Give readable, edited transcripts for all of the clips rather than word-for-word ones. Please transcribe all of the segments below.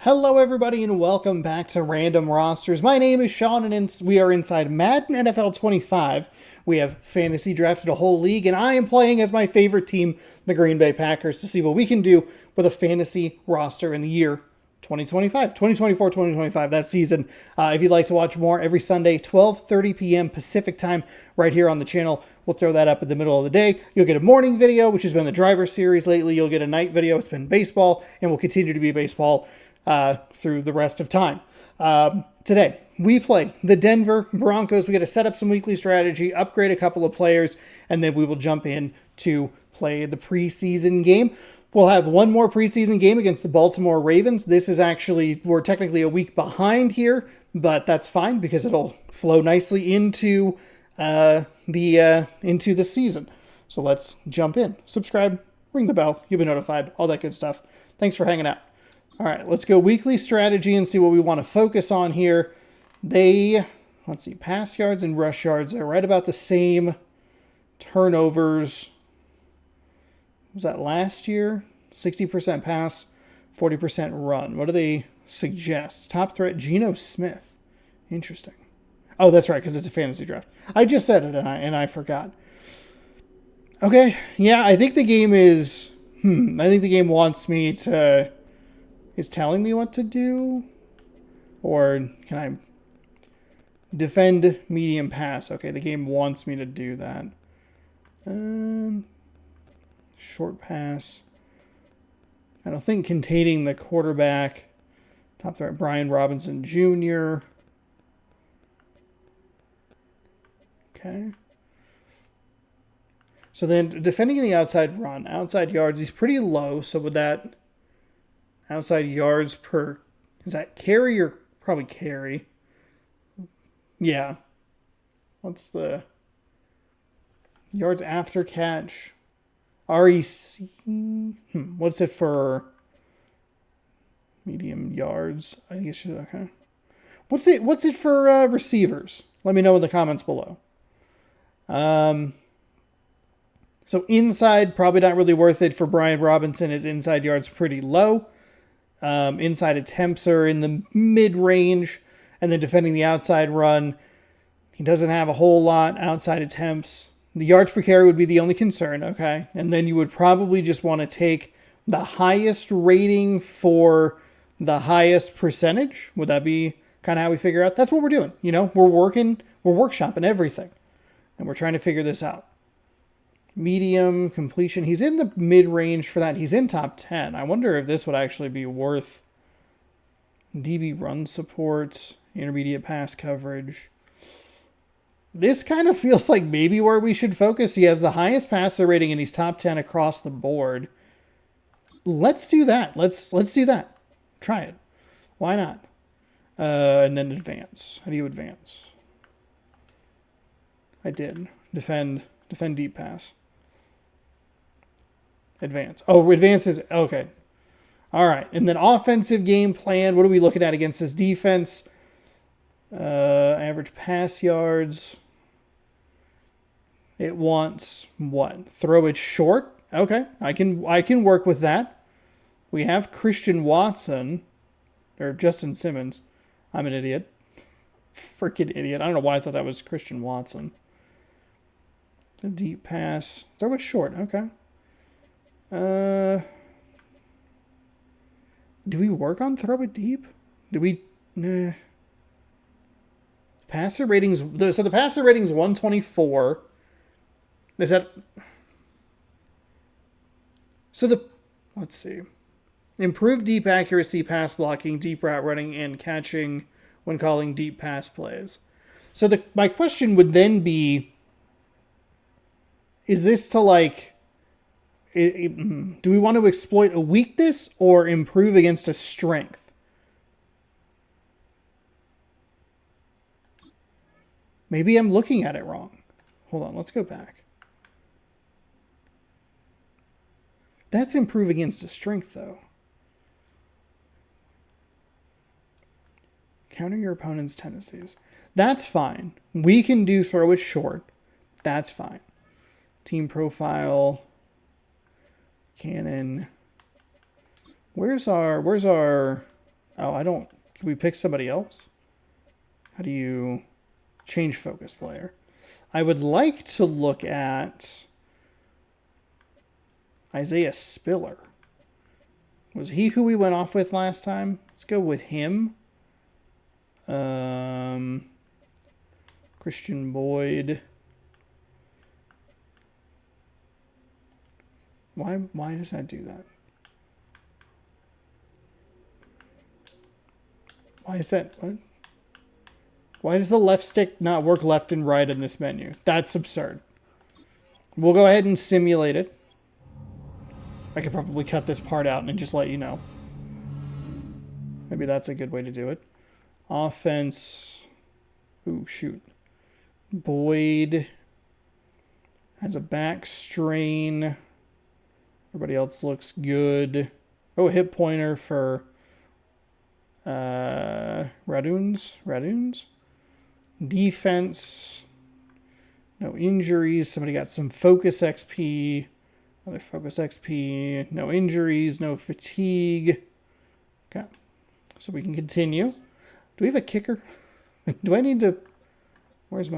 Hello everybody and welcome back to Random Rosters. My name is Sean and we are inside Madden NFL 25. We have fantasy drafted a whole league and I am playing as my favorite team, the Green Bay Packers, to see what we can do with a fantasy roster in the year 2024, that season. If you'd like to watch more, every Sunday, 12:30 p.m. Pacific time, right here on the channel. We'll throw that up in the middle of the day. You'll get a morning video, which has been the driver series lately. You'll get a night video. It's been baseball and will continue to be baseball through the rest of time. Today, we play the Denver Broncos. We got to set up some weekly strategy, upgrade a couple of players, and then we will jump in to play the preseason game. We'll have one more preseason game against the Baltimore Ravens. This is actually, we're technically a week behind here, but that's fine because it'll flow nicely into the season. So let's jump in. Subscribe, ring the bell, you'll be notified, all that good stuff. Thanks for hanging out. All right, let's go weekly strategy and see what we want to focus on here. Let's see, pass yards and rush yards are right about the same. Turnovers, what was that last year? 60% pass, 40% run. What do they suggest? Top threat, Geno Smith. Interesting. Oh, that's right, because it's a fantasy draft. I just said it and I forgot. Okay, yeah, I think the game is... I think the game wants me to... is telling me what to do? Or can I defend medium pass? Okay, the game wants me to do that. Short pass. I don't think containing the quarterback. Top threat, Brian Robinson Jr. Okay. So then defending in the outside run, outside yards, he's pretty low. So with that outside yards per, is that carry or probably carry? Yeah. What's the yards after catch? REC. What's it for medium yards? I think it's okay. What's it for receivers? Let me know in the comments below. So inside, probably not really worth it for Brian Robinson. His inside yards pretty low. Inside attempts are in the mid-range. And then defending the outside run, he doesn't have a whole lot. Outside attempts, the yards per carry would be the only concern, okay? And then you would probably just want to take the highest rating for the highest percentage. Would that be kind of how we figure out? That's what we're doing. You know, we're workshopping everything. And we're trying to figure this out. Medium completion. He's in the mid-range for that. He's in top 10. I wonder if this would actually be worth DB run support, intermediate pass coverage. This kind of feels like maybe where we should focus. He has the highest passer rating and he's top 10 across the board. Let's do that. Let's do that. Try it. Why not? And then advance. How do you advance? I did. Defend deep pass. Advance. Oh, advance is... Okay. All right. And then offensive game plan. What are we looking at against this defense? Average pass yards. It wants what? Throw it short? Okay. I can work with that. We have Christian Watson. Or Justin Simmons. I'm an idiot. Freaking idiot. I don't know why I thought that was Christian Watson. A deep pass. Throw it short. Okay. Do we work on throw it deep? Do we... Nah. Passer ratings... So the passer rating is 124. Is that... So the... Let's see. Improved deep accuracy, pass blocking, deep route running, and catching when calling deep pass plays. So my question would then be... Is this to like... do we want to exploit a weakness or improve against a strength? Maybe I'm looking at it wrong. Hold on, let's go back. That's improve against a strength, though. Counter your opponent's tendencies. That's fine. We can do throw it short. That's fine. Team profile. Cannon. Where's our Oh, I don't... Can we pick somebody else? How do you change focus player? I would like to look at Isaiah Spiller. Was he who we went off with last time? Let's go with him. Christian Boyd. Why does that do that? Why is that? What? Why does the left stick not work left and right in this menu? That's absurd. We'll go ahead and simulate it. I could probably cut this part out and just let you know. Maybe that's a good way to do it. Offense. Ooh, shoot. Boyd has a back strain. Everybody else looks good. Oh, a hip pointer for Raduns. Defense. No injuries. Somebody got some focus XP. Another focus XP. No injuries. No fatigue. Okay. So we can continue. Do we have a kicker? Do I need to... Where's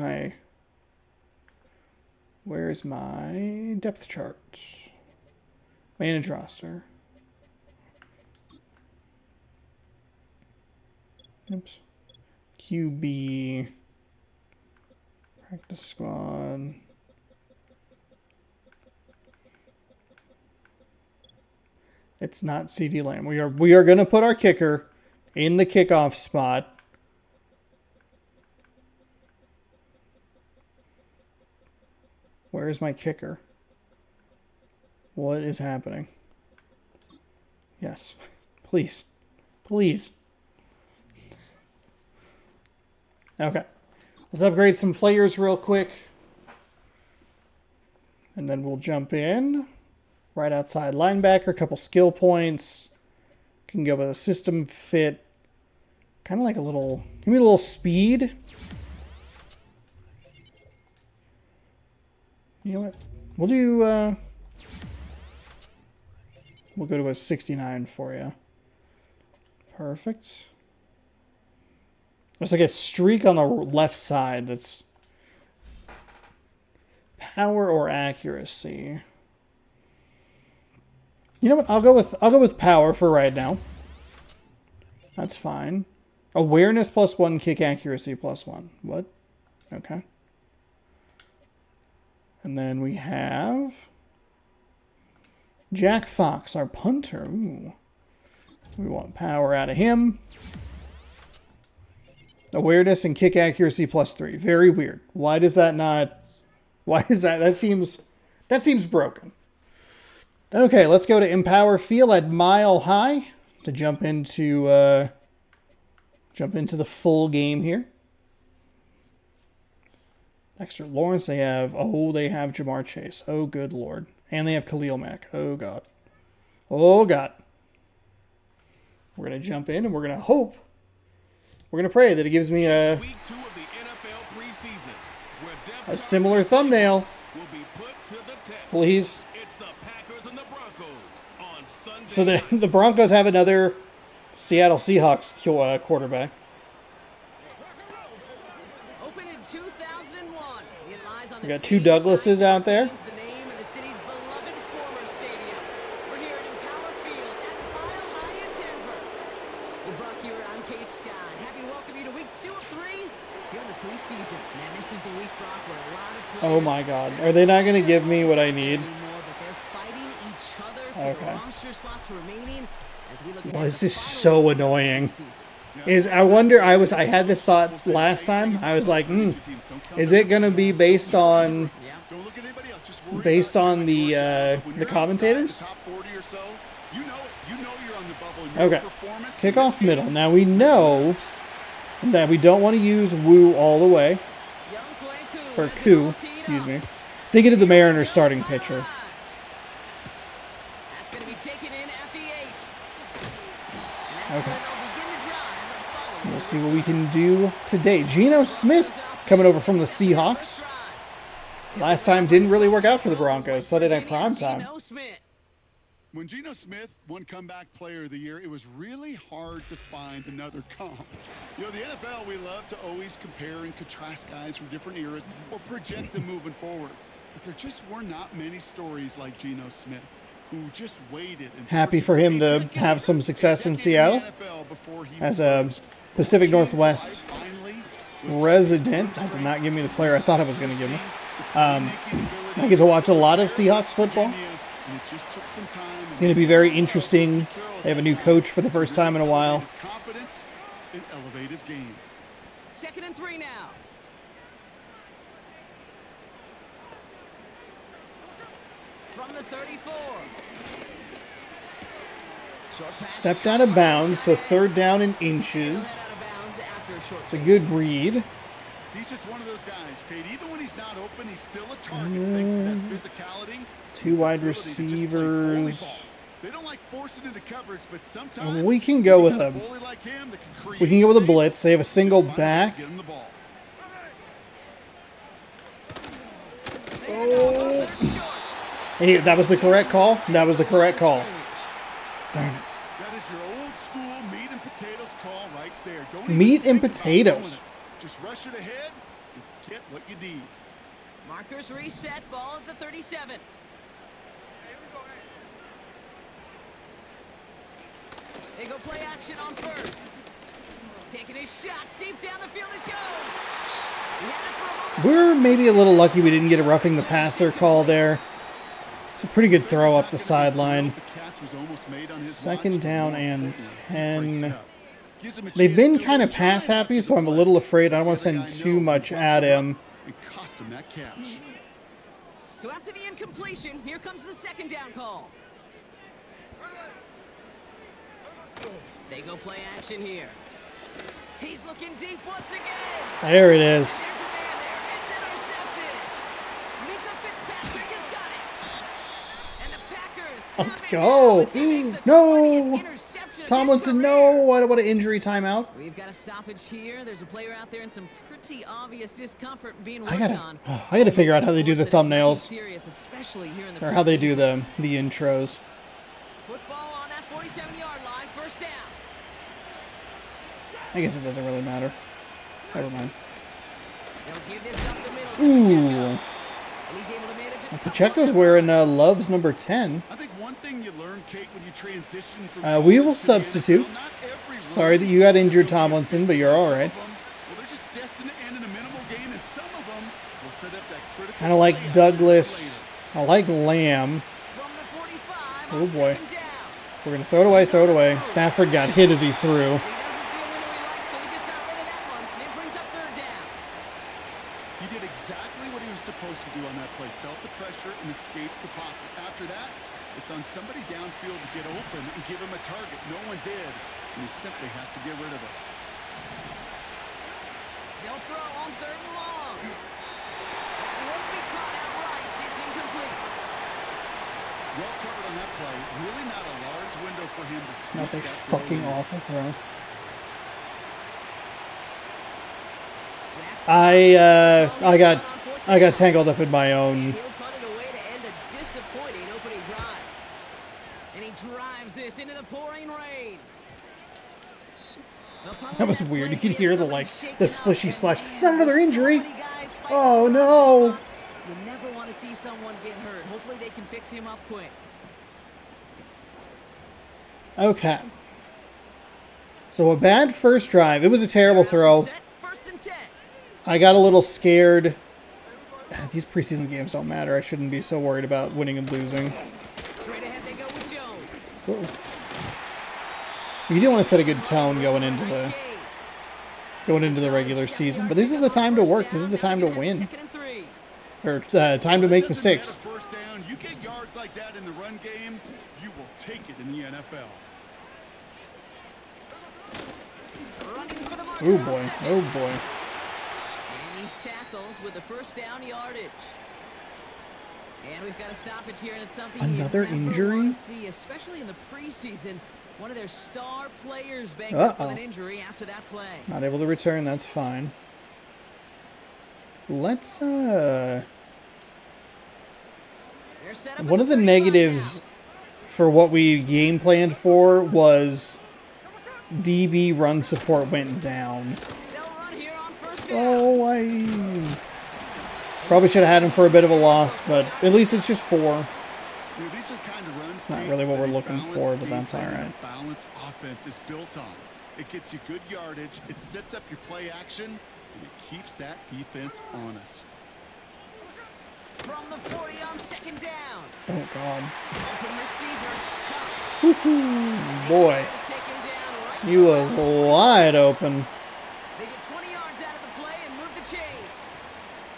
my depth chart? Manage roster. Oops. QB. Practice squad. It's not CD Lamb. We are going to put our kicker in the kickoff spot. Where is my kicker? What is happening? Yes. Please. Please. Okay. Let's upgrade some players real quick. And then we'll jump in. Right outside linebacker, a couple skill points. Can go with a system fit. Kind of like a little... Give me a little speed. You know what? We'll do... we'll go to a 69 for you. Perfect. There's like a streak on the left side that's... Power or accuracy. You know what? I'll go with power for right now. That's fine. Awareness +1, kick accuracy +1. What? Okay. And then we have Jack Fox, our punter. Ooh. We want power out of him. Awareness and kick accuracy +3. Very weird. Why does that not... Why is that? That seems broken. Okay, let's go to Empower Field at Mile High to jump into the full game here. Dexter Lawrence, they have Jamar Chase. Oh, good Lord. And they have Khalil Mack. Oh, God. Oh, God. We're going to jump in and we're going to hope. We're going to pray that it gives me a similar thumbnail. Please. So the Broncos have another Seattle Seahawks quarterback. We got two Douglases out there. Oh my God. Are they not going to give me what I need? Okay. Well, this is so annoying. I had this thought last time. I was like, is it going to be based on the commentators? Okay. Kickoff middle. Now we know that we don't want to use Woo all the way. Or Koo, excuse me. Thinking of the Mariners starting pitcher. Okay. We'll see what we can do today. Geno Smith coming over from the Seahawks. Last time didn't really work out for the Broncos. Sunday Night Primetime. When Geno Smith won Comeback Player of the Year, it was really hard to find another comp. You know, the NFL, we love to always compare and contrast guys from different eras or project them moving forward. But there just were not many stories like Geno Smith, who just waited. And happy for him to have some success in Seattle as a Pacific Northwest resident. That did not give me the player I thought I was going to give me. I get to watch a lot of Seahawks football. It's going to be very interesting. They have a new coach for the first time in a while. Elevate his game. 2nd and 3 now. From the 34. Stepped out of bounds, so 3rd down in inches. It's a good read. He's just one of those guys, Kate. Even when he's not open, he's still a target. Thanks to that physicality. 2 wide receivers. They don't like forcing into coverage, but sometimes we can go with a blitz. They have a single back. Oh. Hey, that was the correct call. That was the correct call. Darn it. That is your old school meat and potatoes call right there. Meat and potatoes. Just rush it ahead and get what you need. Markers reset, ball at the 37. They go play action on first. Taking his shot deep down the field it goes. We're maybe a little lucky we didn't get a roughing the passer call there. It's a pretty good throw up the sideline. 2nd down and 10. They've been kind of pass happy, so I'm a little afraid. I don't want to send too much at him. So after the incompletion, here comes the 2nd down call. They go play action here. He's looking deep once again. There it is. There's a man there. It's intercepted. Mika Fitzpatrick has got it. And the Packers. Let's go. No. Tomlinson, no. I don't want an injury timeout. We've got a stoppage here. There's a player out there in some pretty obvious discomfort being worked on. I gotta figure out how they do the thumbnails. Especially here in the Or how they do the intros. Football on that 47-yard line. 1st down. I guess it doesn't really matter. Never mind. They'll give this up the middle. Ooh. Pacheco's wearing Love's number 10. I think one thing you learn, Kate, when you transition from we will substitute. Sorry that you got injured, Tomlinson, but you're all right. Kind of like Douglas. I like Lamb. Oh boy. We're going to throw it away, throw it away. Stafford got hit as he threw. He did exactly what he was supposed to do on that play. Felt the pressure and escapes the pocket. After that, it's on somebody downfield to get open and give him a target. No one did, and he simply has to get rid of it. They'll throw on 3rd and long. That won't be caught outright. It's incomplete. Well covered on that play. Really not a large window for him to see. That's a fucking awful throw. I got tangled up in my own. He'll punt it away to end a disappointing opening drive. And he drives this into the pouring rain. That was weird. You could hear the splishy splash. Not another injury. Oh no. You never want to see someone get hurt. Hopefully they can fix him up quick. Okay. So a bad first drive. It was a terrible throw. I got a little scared. These preseason games don't matter. I shouldn't be so worried about winning and losing. Straight ahead they go with Jones. Whoa. You do want to set a good tone going into the regular season, but this is the time to work. This is the time to win, or time to make mistakes. First down, you get yards like that in the run game, you will take it in the NFL. Oh boy! Oh boy! And he's tackled with the 1st down yardage. And we've got a stoppage here, and it's something another injury. See, especially in the preseason. One of their star players banged up with an injury after that play. Not able to return, that's fine. Let's one of the negatives for what we game planned for was DB run support went down. They'll run here on first down. Oh, I probably should have had him for a bit of a loss, but at least it's just 4. You know, these are the kind of runs, It's not really what we're looking for, but that's all right. Balanced offense is built on. It gets you good yardage, it sets up your play action, and it keeps that defense honest. From the 40 on second down. Oh, God. Open receiver. Caught. Woohoo, boy. Take him down right. He was wide open. They get 20 yards out of the play and move the chains.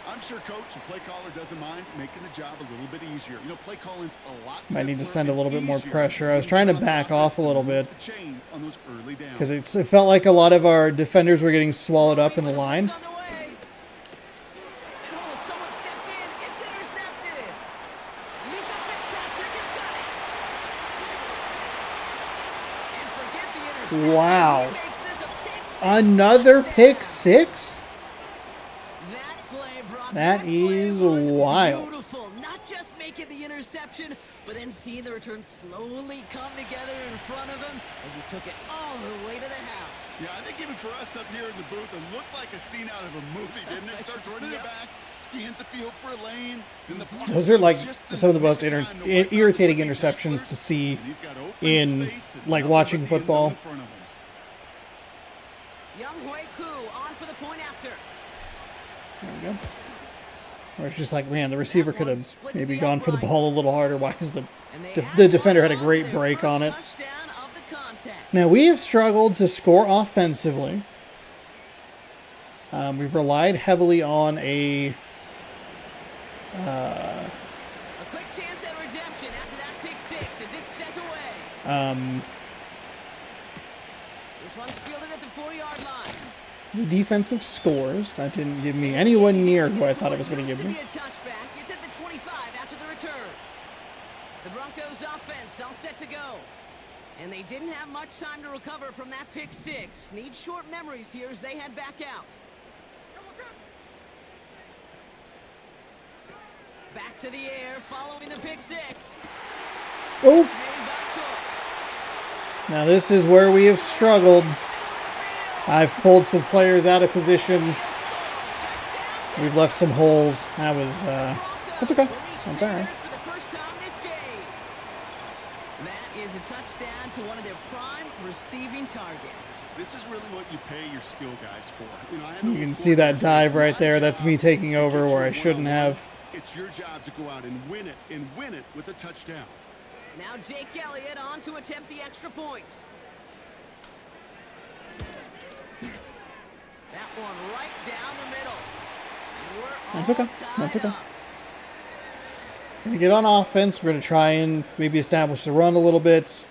I'm sure coach and play caller doesn't mind making the job a little bit easier. You know, play calling's a lot Might need to simpler send a and little bit more easier pressure. I when was trying to you're on back offense off a to little move bit the chains on those early downs. because it felt like a lot of our defenders were getting swallowed up in the line. It's on the way. And oh, someone stepped in. It's intercepted. Mika Fitzpatrick has got it. And forget the interception. Wow. He makes this a pick six. Another Touchdown. pick 6? That play, Brock, That play is was wild. Beautiful. Not just making the interception, but then seeing the return slowly come together in front of him as he took it all the way to the house. Yeah, I think even for us up here in the booth, it looked like a scene out of a movie, didn't it? Starts running it back, scans the field for a lane. And the block Those are like just some of the most enough time to wipe out irritating the interceptions to tacklers, see and he's got open in space and like nothing watching but the end zone football. in front of him. Young Hui Koo on for the point after. There we go. Or it's just like, man, the receiver could have maybe gone for the ball a little harder. Why is the defender had a great break on it. Touchdown of the contest. Now, we have struggled to score offensively. We've relied heavily on A quick chance at redemption after that pick six as it's sent away. This one's fielded at the 4-yard line. the defensive scores. That didn't give me anywhere near who I thought it was going to give me. Be a touchback. It's at the 25 after the return. The Broncos offense all set to go. And they didn't have much time to recover from that pick six. Need short memories here as they head back out. Back to the air following the pick six. Oh, It's made by Cooks. now this is where we have struggled. I've pulled some players out of position. We've left some holes. That was, that's okay. That's all right. For the first time this game. That is a touchdown to one of their prime receiving targets. This is really what you pay your skill guys for. You know, I know You can with see that quarterbacks, dive it's right my there. That's job me taking to over get where you I shouldn't one-on-one. have. It's your job to go out and win it with a touchdown. Now Jake Elliott on to attempt the extra point. That one right down the middle. And we're That's okay. all tied That's okay. up. Gonna get on offense. We're gonna try and maybe establish the run a little bit.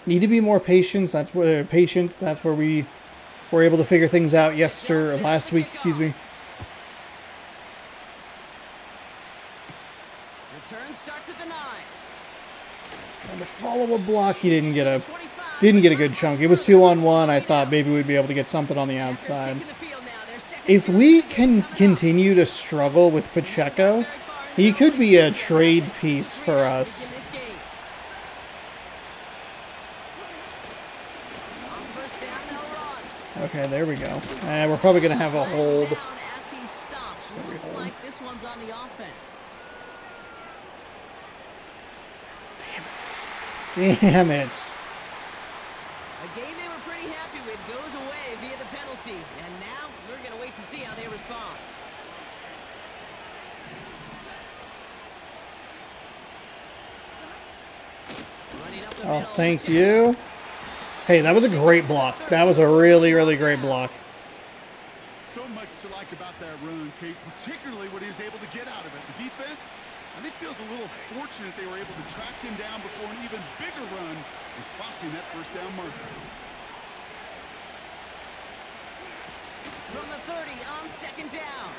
Need to be more patient. That's where we were able to figure things out last week. Excuse me. Return starts at the 9. Trying to follow a block. He didn't get a good chunk. It was 2-on-1. I thought maybe we'd be able to get something on the outside. If we can continue to struggle with Pacheco, he could be a trade piece for us. Okay, there we go. And we're probably going to have a hold. As he stops, looks like this one's on the offense. Damn it. A game they were pretty happy with goes away via the penalty, and now we're going to wait to see how they respond. Running up the Oh, middle, thank you. Hey, that was a great block. That was a really, really great block. So much to like about that run, Kate, particularly what he was able to get out of it. The defense, I think, feels a little fortunate they were able to track him down before an even bigger run and crossing that first down marker. From the 30 on second down.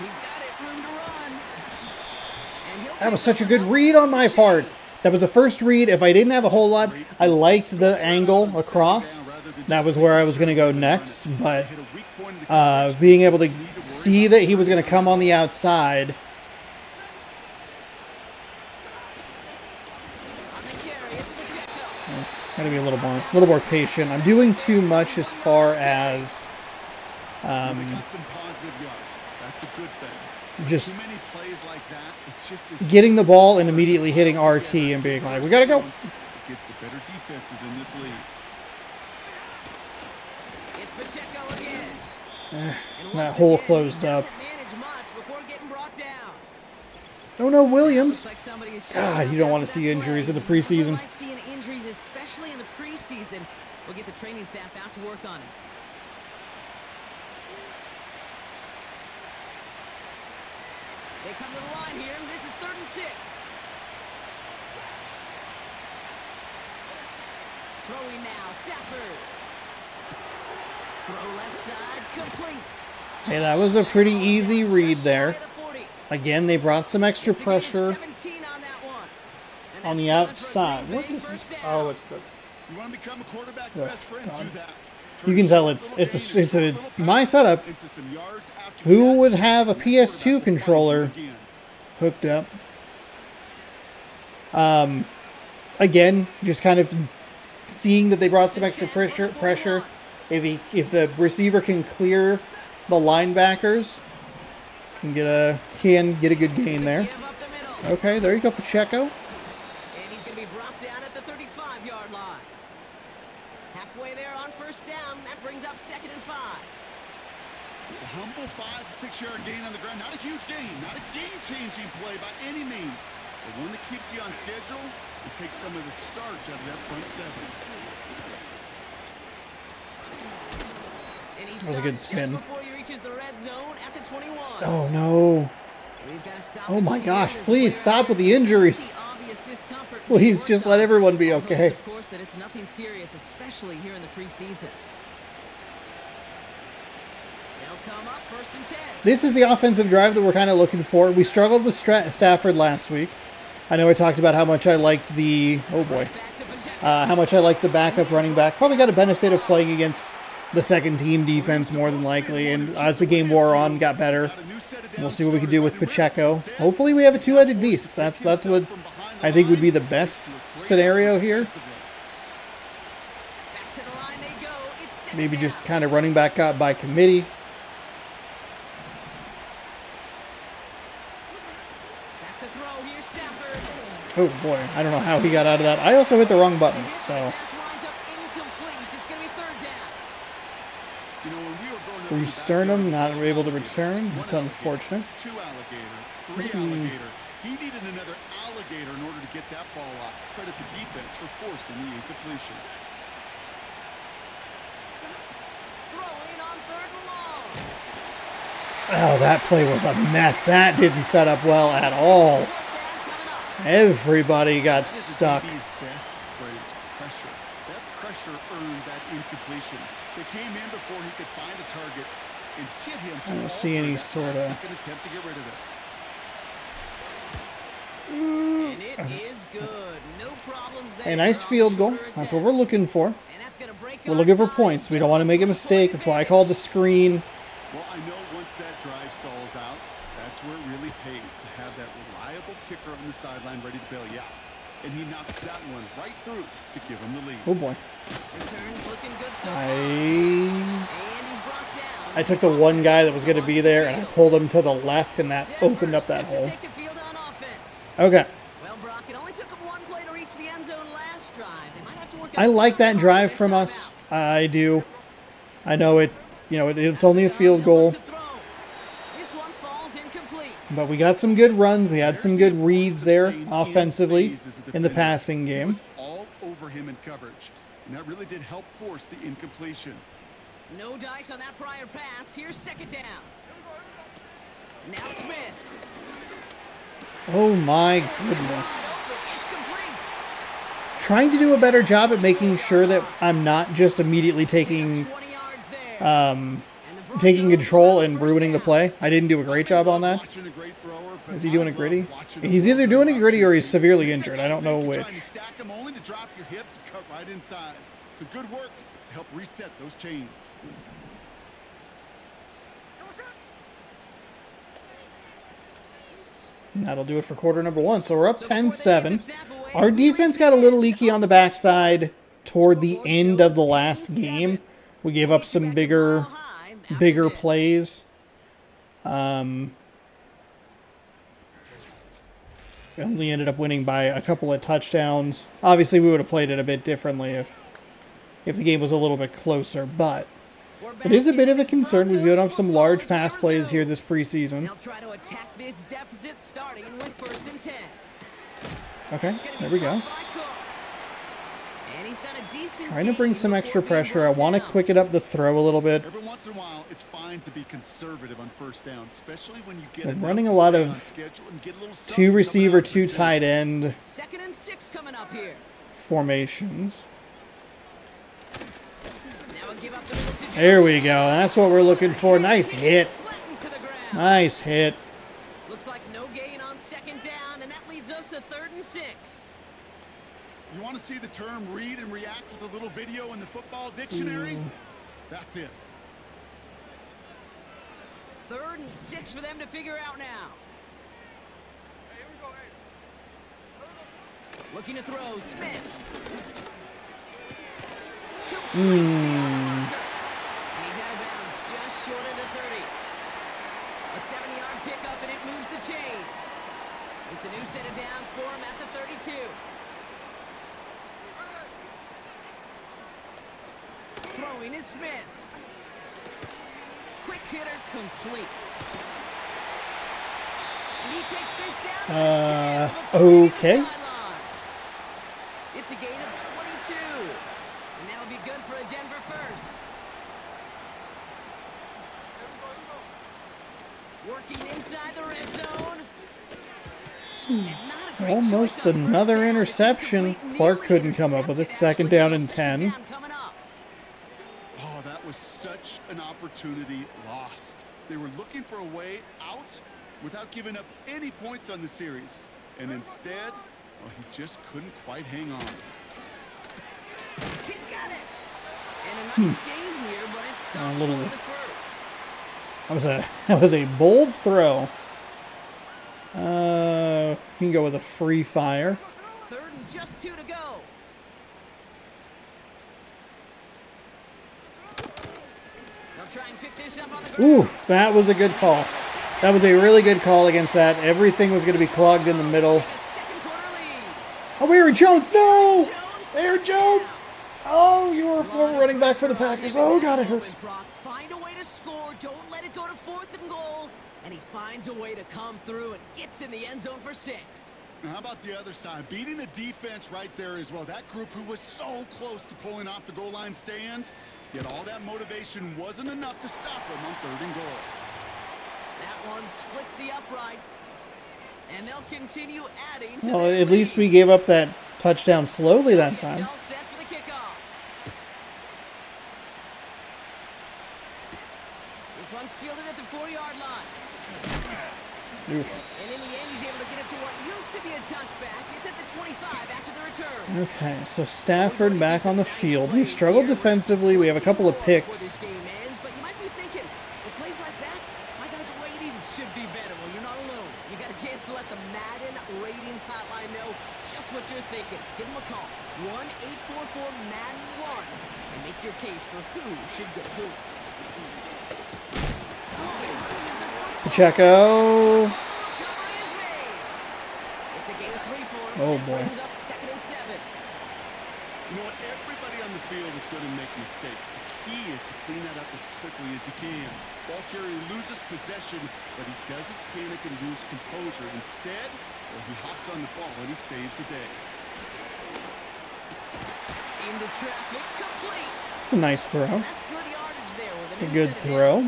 He's got it, room to run. And That was such a good read on my part. That was the first read. If I didn't have a whole lot, I liked the angle across. That was where I was going to go next. But being able to see that he was going to come on the outside. On the Gotta be a little more patient. I'm doing too much as far as They got some positive yards. That's a good thing. just Too many plays like that, it just is getting the ball and immediately hitting RT and being like, we gotta go. It gets the better defenses in this league. It's Pacheco again. And That once hole again, he closed up. doesn't manage much before getting brought down. Oh no, Williams. Looks like somebody is God, showing you don't up want to after see that injuries play. in the preseason. I like seeing injuries, especially in the preseason. We'll get the training staff out to work on it. They come to the line here. This is 3rd and 6. Throwing now, Stafford. Throw left side, complete. Hey, that was a pretty easy read Just there. shy of the 40. Again, they brought some extra It's a gain of pressure 17 on that one. And on that's the coming for a outside. Green What Bay is this? first down. Oh, it's the. You want to become a quarterback's Oh, best friend, God. do that. You can tell it's a my setup. Into some yards after Who catch, would have a and that quarterback PS2 will find you controller again. hooked up? Again, just kind of seeing that they brought some extra pressure. If the receiver can clear the linebackers, can get a good gain there. Give up the middle. Okay, there you go, Pacheco. And he's going to be brought down at the 35-yard line. Halfway there on first down. That brings up 2nd and 5. A humble 5 to 6 yard gain on the ground. Not a huge gain, not a game-changing play by any means, but one that keeps you on schedule and takes some of the starch out of that front 7. And he That was a good stops spin. just before he reaches the red zone at the 21. Oh no! We've got to stop Oh my and gosh! see it. Please stop with the injuries. The obvious discomfort Please being just worked let on. everyone be All hopes, okay. Of course, that it's nothing serious, especially here in the preseason. They'll come up 1st and 10. This is the offensive drive that we're kind of looking for. We struggled with Stafford last week. I know I talked about how much I liked the Back to Pacheco. how much I liked the backup running back. Probably got a benefit of playing against the second team defense more than likely. And as the game wore on, got better. We'll see what we can do with Pacheco. Hopefully, we have a two-headed beast. That's what I think would be the best scenario here. Back to the line they go. It's second Maybe down. just kind of running back up by committee. Back to throw here, Stafford. Oh boy, I don't know how he got out of that. I also hit the wrong button, so Pass winds up incomplete. It's going to be 3rd down. You know, when we were growing up, Bruce Sternum not able to return. That's unfortunate. 2 alligator, 3 alligator. He needed another alligator in order to get that ball off. Credit the defense for forcing the incompletion. Throwing on 3rd and long. Oh, that play was a mess. That didn't set up well at all. 4th down coming up. Everybody got This is stuck. DB's best friend's pressure. That pressure earned that incompletion. They came in before he could find a target and hit him to I don't see any that sort last of- second attempt to get rid of it. And it is good. No problems there. A nice on field the goal. shorter That's attempt. what we're looking for. And that's gonna break We're our looking for tie. points. We don't want to make a mistake. That's why I called the screen. Well, I know once that drive stalls out, that's where it really pays to have that reliable kicker on the sideline ready to bail you out. And he knocks that one right through to give him the lead. Oh boy. Returns looking good so far. I And he's brought down. took the one guy that was going to be there and I pulled him to the left and that opened up that Denver set hole. to take the field on offense. Okay. Well, Brock, it only took them one play to reach the end zone last drive. They might have to work I on like that one drive this from time us. out. I do. I know it's only a field goal, To throw. This one falls incomplete. but we got some good runs. We had some good reads there offensively in the passing He game. was all over him in coverage, and that really did help force the incompletion. No dice on that prior pass. Here's 2nd down. Now Smith. Oh my goodness. It's complete. Trying to do a better job at making sure that I'm not just immediately taking 20 yards there. And the Broncos taking control and first ruining the down. play. I didn't do a great job on that. Watching a great thrower, but Is he doing I a gritty? love watching a He's either thrower doing a gritty or he's watching. severely injured. I don't know You're which. trying to stack them only to drop your hips and cut right inside. Some good work to help reset those chains. And that'll do it for quarter number 1. So we're up 10-7. Our defense got a little leaky on the backside toward the end of the last game, we gave up some bigger plays. We only ended up winning by a couple of touchdowns. Obviously, we would have played it a bit differently if the game was a little bit closer, but it is a bit of a concern. We've given up some large pass plays here this preseason. Okay, there we go. Trying to bring some extra pressure. I want to quicken up the throw a little bit. Every once in a while, it's fine to be conservative on first down, especially when you get I'm running a lot of 2 receiver, 2 tight end 2nd and 6 coming up here. formations. There we go. That's what we're looking for. Nice hit. Nice hit. Looks like no gain on 2nd down, and that leads us to 3rd and 6. You want to see the term read and react with a little video in the football dictionary? That's it. 3rd and 6 for them to figure out now. Looking to throw, Smith. And he's out of bounds, just short of the 30. A 7-yard pickup, and it moves the chains. It's a new set of downs for him at the 32. Throwing is Smith. Quick hitter complete. And he takes this down. Okay. It's a gain of 22. And that'll be good for a Denver first. Working inside the red zone. Almost another interception. Clark couldn't come up with it. 2nd down and 10. Oh, that was such an opportunity lost. They were looking for a way out without giving up any points on the series. And instead, well, he just couldn't quite hang on. He's got it. And a nice game here, but it stops for the first. That was a bold throw. You can go with a free fire. 3rd and just 2 to go. They'll try and pick this up on the ground. Oof, that was a good call. That was a really good call against that. Everything was going to be clogged in the middle. Oh, Aaron Jones, no! Aaron Jones! Oh, you were a former running back for the Packers. Oh, God, it hurts. Find a way to score. Don't let it go to 4th and goal. And he finds a way to come through and gets in the end zone for 6. Now, how about the other side? Beating the defense right there as well. That group who was so close to pulling off the goal line stand, yet all that motivation wasn't enough to stop him on 3rd and goal. That one splits the uprights. And they'll continue adding to Well, at least we gave up that touchdown slowly that time. All set for the kickoff. This one's fielded at the 4-yard line. Oof. And in the end, he's able to get it to what used to be a touchback. It's at the 25 after the return. Okay, so Stafford back on the field. We've struggled defensively. We have a couple of picks. But you might be thinking, with plays like that, my guys' ratings should be better. Well, you're not alone. You got a chance to let the Madden ratings hotline know just what you're thinking. Give them a call. 1-844-MADDEN-1 and make your case for who should get boost. Pacheco. Oh, boy. You know what? Everybody on the field is going to make mistakes. The key is to clean that up as quickly as you can. Ball carrier loses possession, but he doesn't panic and lose composure. Instead, well, he hops on the ball and he saves the day. Into traffic, complete. It's a nice throw. That's good yardage there with a good throw.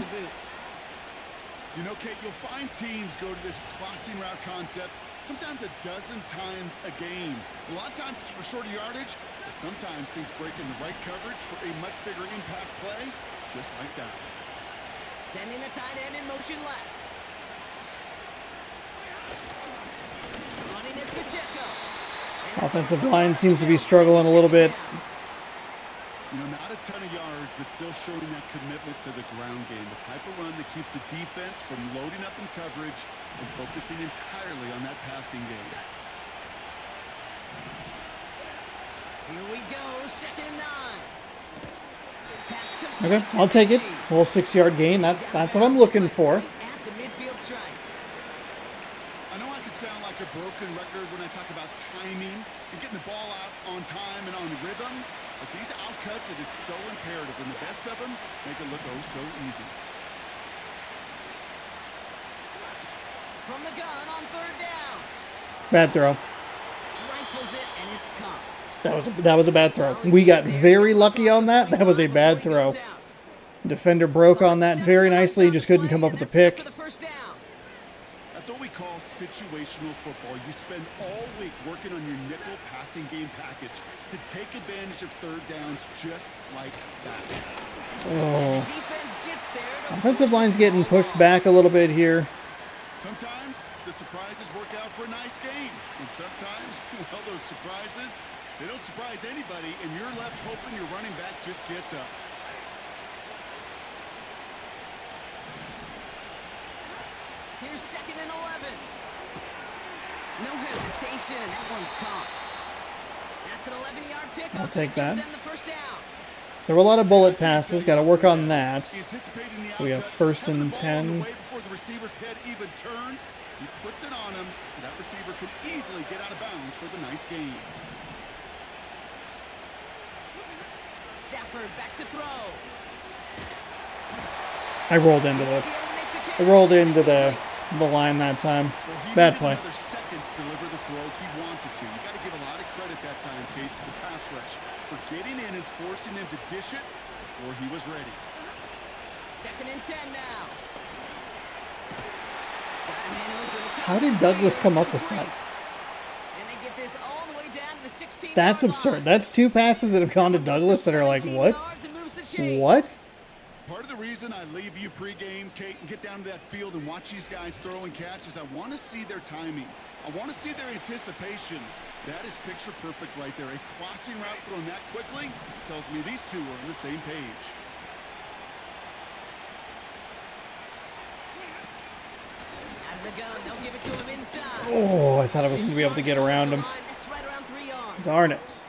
You know, Kate, you'll find teams go to this crossing route concept sometimes a dozen times a game. A lot of times it's for shorter yardage, but sometimes things break in the right coverage for a much bigger impact play, just like that. Sending the tight end in motion left. Running is Pacheco. Offensive line seems to be struggling a little bit. You know, not a ton of yards, but still showing that commitment to the ground game. The type of run that keeps the defense from loading up in coverage and focusing entirely on that passing game. Here we go, 2nd and 9. Pass complete Okay, to I'll take it. G. A little 6-yard gain. That's what I'm looking for. At the midfield stripe. I know I could sound like a broken record when I talk about timing and getting the ball out on time and on rhythm, but these outcuts, it is so imperative, and the best of them make it look oh so easy. From the gun on 3rd down. Bad throw. Rifles it, and it's caught. That was a bad throw. We got very lucky on that. That was a bad throw. Defender broke on that very nicely. Just couldn't come up with the pick. That's what we call situational football. You spend all week working on your nickel passing game package to take advantage of 3rd downs just like that. Oh. Offensive line's getting pushed back a little bit here. Sometimes the surprises work out for a nice game. And sometimes, well, those surprises, they don't surprise anybody, and you're left hoping your running back just gets up. Here's 2nd and 11. No hesitation, and that one's caught. That's an 11-yard pickup. I'll take that. Gives them the 1st down. Throw a lot of bullet passes. Got to work on that. Anticipating the We have outcut, 1st having and the ball on the 10. way before the receiver's head even turns, he puts it on him so that receiver could easily get out of bounds for the nice gain. Stafford back to throw. I rolled into the line that time. Well, he Bad needed play. another second to deliver the throw he wanted to. You got to give a lot of credit that time, Kate, to the pass rush for getting in and forcing him to dish it before he was ready. 2nd and 10 now. How did Douglas come up with that? And they get this all the way down to the 16-yard That's line. absurd. That's 2 passes that have gone to Douglas that are like, what? What? Part of the reason I leave you pregame, Kate, and get down to that field and watch these guys throw and catch is I want to see their timing. I want to see their anticipation. That is picture perfect right there. A crossing route thrown that quickly tells me these two are on the same page. Out of the gun, they'll give it to him inside. Oh, I thought I was going to be able to get around him. That's right around 3 yards. Darn it.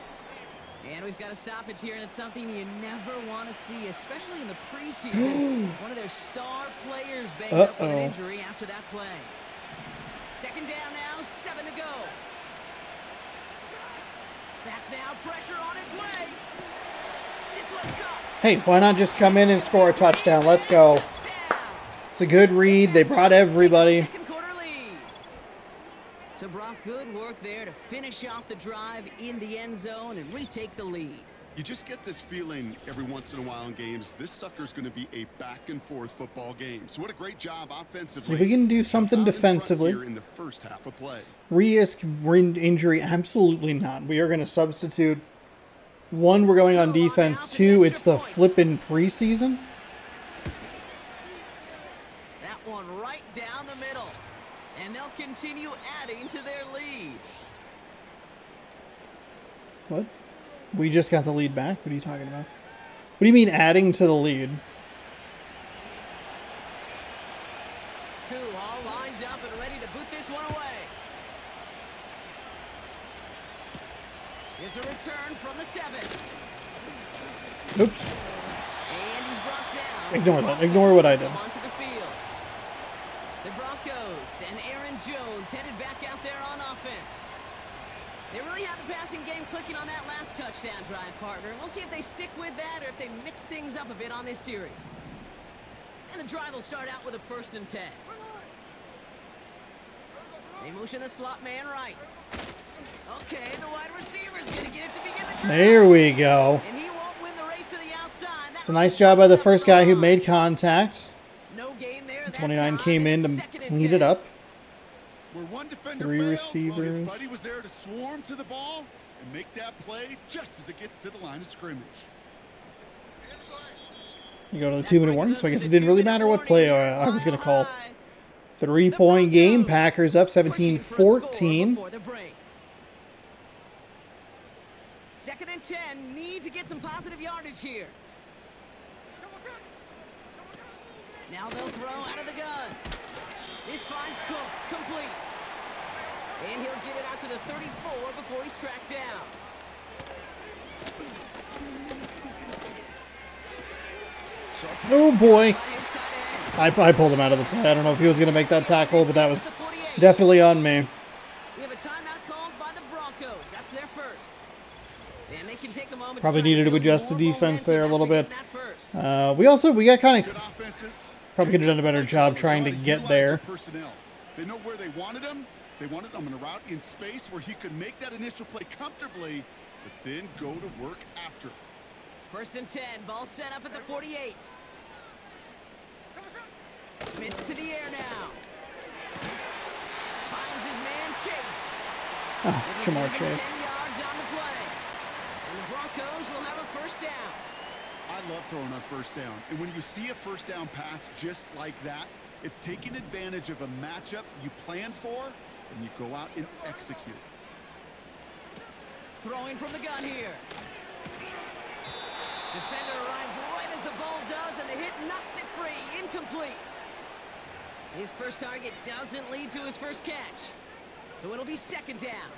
And we've got a stoppage here, and it's something you never want to see, especially in the preseason. One of their star players banged up with an injury after that play. 2nd down now, 7 to go. Back now, pressure on its way. This one's caught. Hey, why not just come in and score a touchdown? Let's go. It's a good read. They brought everybody. Second quarter lead. So Brock, good work there to finish off the drive in the end zone and retake the lead. You just get this feeling every once in a while in games. This sucker's going to be a back-and-forth football game. So what a great job offensively. See if we can do something defensively. In the first half of play. Risk injury? Absolutely not. We are going to substitute. 1, we're going on defense. 2, it's the flippin' preseason. That one right down the middle. And they'll continue adding to their lead. What? We just got the lead back? What are you talking about? What do you mean adding to the lead? Koo all lined up and ready to boot this one away. Here's a return from the 7. Oops. And he's brought down. Ignore that. Ignore what I did. Onto the field. The Broncos and Aaron Jones headed back out there on offense. They really have the passing game clicking on that last touchdown drive, partner. We'll see if they stick with that or if they mix things up a bit on this series. And the drive will start out with a 1st and 10. They motion the slot man right. Okay, the wide receiver's going to get it to begin the drive. There we go. And he won't win the race to the outside. It's a nice job by the first guy who made contact. No gain there. 29 came in to clean it up. Where one defender 3 failed, receivers. His buddy was there to swarm to the ball and make that play just as it gets to the line of scrimmage. You go to the 2-minute warning, so I guess it didn't really matter what play I was going to call. 3-point game. Packers up 17-14. 2nd and 10. Need to get some positive yardage here. Now they'll throw out of the gun. This finds Cooks complete. And he'll get it out to the 34 before he's tracked down. Oh boy. I pulled him out of the play. I don't know if he was going to make that tackle, but that was definitely on me. We have a timeout called by the Broncos. That's their first. And they can take a moment. Probably needed to adjust the defense there a little bit. We got kind of probably could have done a better job trying to get there. They know where they wanted him. They wanted him in a route in space where he could make that initial play comfortably, but then go to work after. 1st and 10. Ball set up at the 48. Smith to the air now. Finds his man Chase. Jamar Chase. 10 yards on the play. And the Broncos will have a first down. I love throwing on first down. And when you see a first down pass just like that, it's taking advantage of a matchup you plan for, and you go out and execute. Throwing from the gun here. Defender arrives right as the ball does, and the hit knocks it free. Incomplete. His first target doesn't lead to his first catch. So it'll be 2nd down.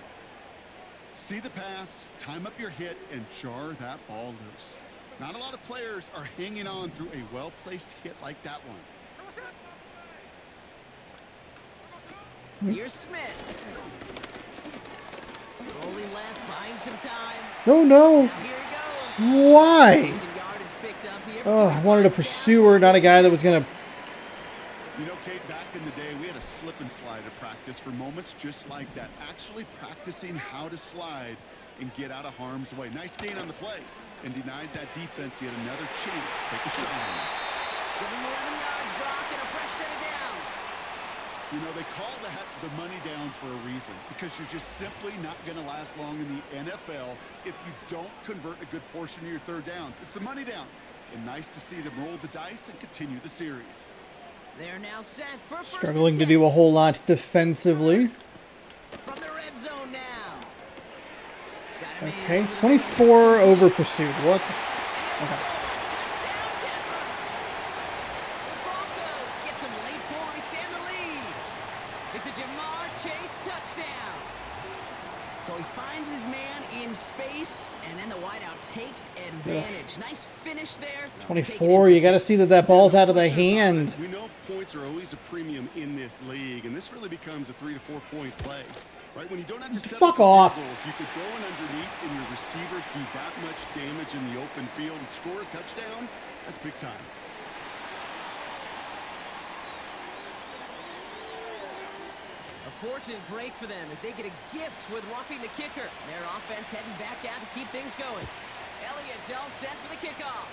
See the pass, time up your hit, and jar that ball loose. Not a lot of players are hanging on through a well-placed hit like that one. Here's Smith. Rolling left, buying some time. Oh no! Now here he goes. Why? Decent yardage picked up here. Oh, I wanted a pursuer, not a guy that was gonna. You know, Kate, back in the day, we had a slip and slide at practice for moments just like that. Actually practicing how to slide and get out of harm's way. Nice gain on the play, and denied that defense yet another chance to take a shot on him. Give him 11 yards, Brock, and a fresh set of downs. You know, they call that the money down for a reason, because you're just simply not going to last long in the NFL if you don't convert a good portion of your third downs. It's the money down. And nice to see them roll the dice and continue the series. They're now set for first Struggling and to 10. do a whole lot defensively. From the red zone now. Got him Okay, in. 24 over pursuit. What the Touchdown, Denver. The Broncos get some late points and the lead. It's a Jamar Chase touchdown. So he finds his man in space, and then the wideout takes advantage. Nice finish there. 24, you got to see that ball's out of the hand. We know points are always a premium in this league, and this really becomes a 3 to 4 point play. Right, when you don't have to set Fuck up off. goals, you could go in underneath and your receivers do that much damage in the open field and score a touchdown. That's big time. A fortunate break for them as they get a gift with roughing the kicker. Their offense heading back out to keep things going. Elliott's all set for the kickoff.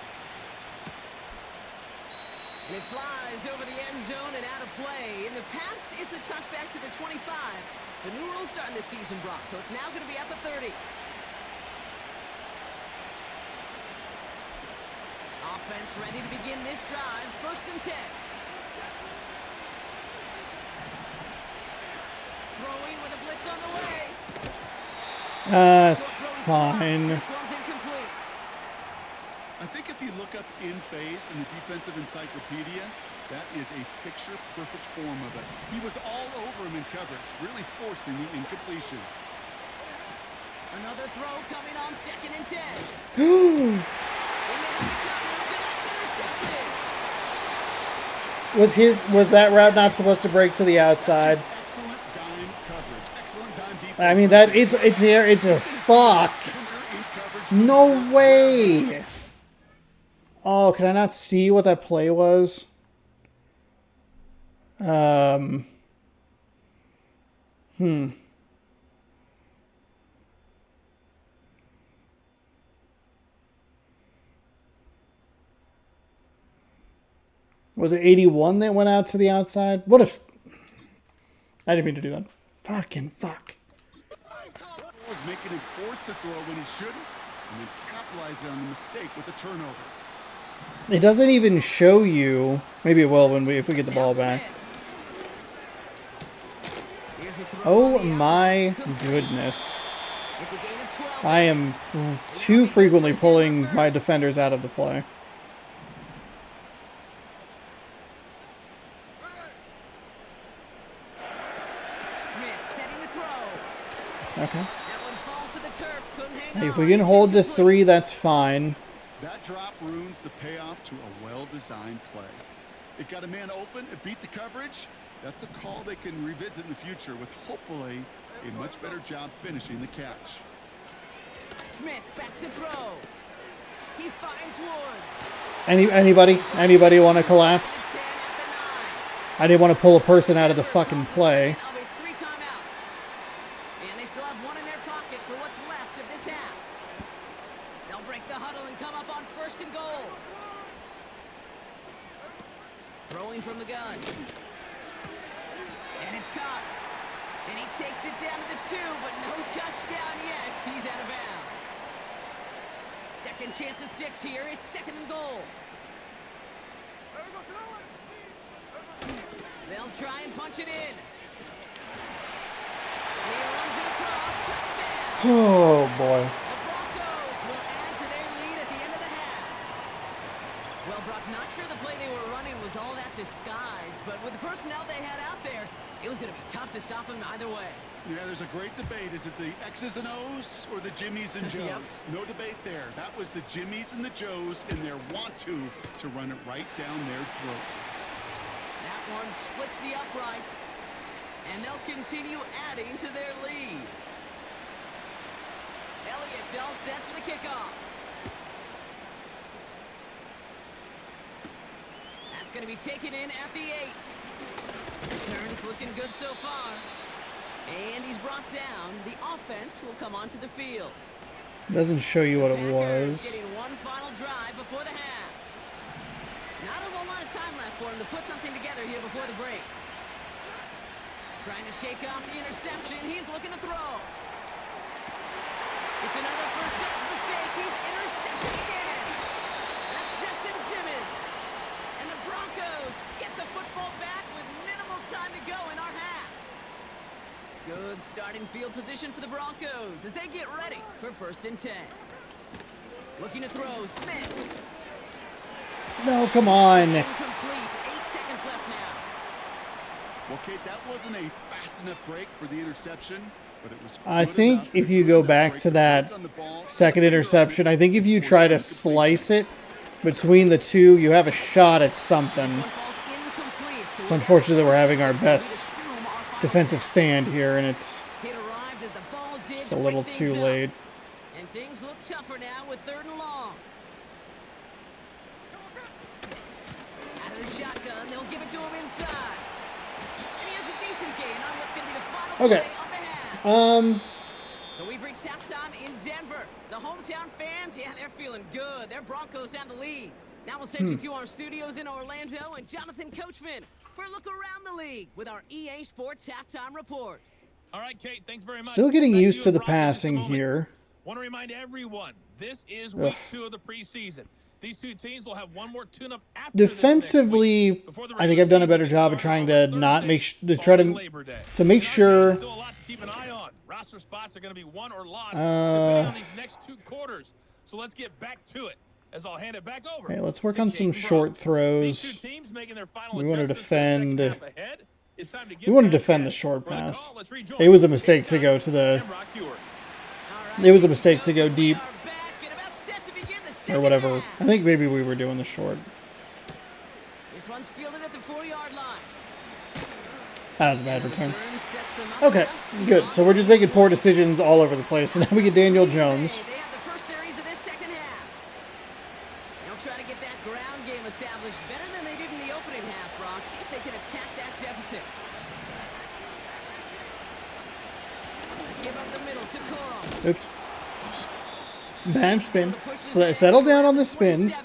And it flies over the end zone and out of play. In the past, it's a touchback to the 25. The new rules starting this season, Brock, so it's now going to be at the 30. Offense ready to begin this drive. 1st and 10. Throwing with a blitz on the way. That's fine. This one's incomplete. I think if you look up in phase in the defensive encyclopedia, that is a picture-perfect form of it. He was all over him in coverage, really forcing the incompletion. Another throw coming on 2nd and 10. In the heavy coverage, and that's intercepted. Was that route not supposed to break to the outside? Excellent dime coverage. Excellent dime defense. I mean that it's a fuck. No way. Oh, can I not see what that play was? Was it 81 that went out to the outside? What if... I didn't mean to do that. Fucking fuck. Was making him force a throw when he shouldn't, and then capitalizing on the mistake with a turnover. It doesn't even show you... Maybe it will if we get the ball back. Oh my goodness. It's a gain of 12. I am too frequently pulling my defenders out of the play. Smith setting the throw. Okay. That one falls to the turf. Couldn't hang Hey, if on. we can It's hold to incomplete. 3, that's fine. That drop ruins the payoff to a well-designed play. It got a man open, it beat the coverage. That's a call they can revisit in the future with hopefully a much better job finishing the catch. Smith back to throw. He finds Woods. Anybody want to collapse? 10 at the 9. I didn't want to pull a person out of the fucking play. Of its 3 timeouts. And they still have one in their pocket for what's left of this half. They'll break the huddle and come up on 1st and goal. Throwing from the gun. And it's caught. And he takes it down to the 2, but no touchdown yet. He's out of bounds. Second chance at 6 here. It's 2nd and goal. They'll try and punch it in. And he runs it across. Touchdown. Oh, boy. The Broncos will add to their lead at the end of the half. Well, Brock, not sure the play they were running was all that disguised, but with the personnel they had out there, it was going to be tough to stop them either way. Yeah, there's a great debate. Is it the X's and O's or the Jimmies and Joes? Yep. No debate there. That was the Jimmies and the Joes in their want to run it right down their throat. That one splits the uprights, and they'll continue adding to their lead. Elliott's all set for the kickoff. That's going to be taken in at the 8. Returns looking good so far. And he's brought down. The offense will come onto the field. Doesn't show you what it Packers was. getting one final drive before the half. Not a whole lot of time left for him to put something together here before the break. Trying to shake off the interception. He's looking to throw. It's another first down mistake. He's intercepted again. That's Justin Simmons. And the Broncos get the football back with minimal time to go in our half. Good starting field position for the Broncos as they get ready for 1st and 10. Looking to throw. Smith. No, come on. Incomplete. 8 seconds left now. Well, Kate, that wasn't a fast enough break for the interception, but it was I good think enough if you go back to that second interception, I think if you try to slice it between the two, you have a shot at something. This one falls incomplete, so It's unfortunate that we're having our we best assume our final defensive stand here, and it's It arrived as the ball did just to a break little things too up. late. And things look tougher now with 3rd and long. Out of the shotgun, they'll give it to him inside. And he has a decent gain on what's going to be the final Okay. play of the half. Um, So we've reached halftime in Denver. The hometown fans, yeah, they're feeling good. Their Broncos have the lead. Now we'll send you to our studios in Orlando and Jonathan Coachman for a look around the league with our EA Sports halftime report. All right, Kate, thanks very much. still getting Back used you to and the Brock in just a passing moment. here. Want to remind everyone, this is week Ugh. 2 of the preseason. These two teams will have one more tune-up after this next Defensively, week, before the I think regular I've done a better season job of gets trying started to on not Thursday, make to try following to Labor Day. to make sure. Still a lot to keep an eye on. Roster spots are going to be won or lost depending on these next 2 quarters. So let's get back to it, as I'll hand it back over. Okay, let's work to on Kate some and Brock. short These throws. two teams making their final We want to adjustments for the second defend. half ahead. It's time to get We want to back defend the at it. short For the pass. call, let's rejoin It was a Kate mistake to go to the. and Brock Ewart. It was a mistake to go deep We are back and about set to begin the or whatever. second I half. think maybe we were doing the short. This one's fielded at the 4-yard line. That was a bad return. Return sets them up Okay, now. good. So we're just making poor decisions all over the place. And now we get Daniel Jones. They have the first series of this second half. They'll try to get that ground game established better than they did in the opening half, Brock. See if they can attack that deficit. Give up the middle to Coral. Oops. Bad spin. Settle down on the spins.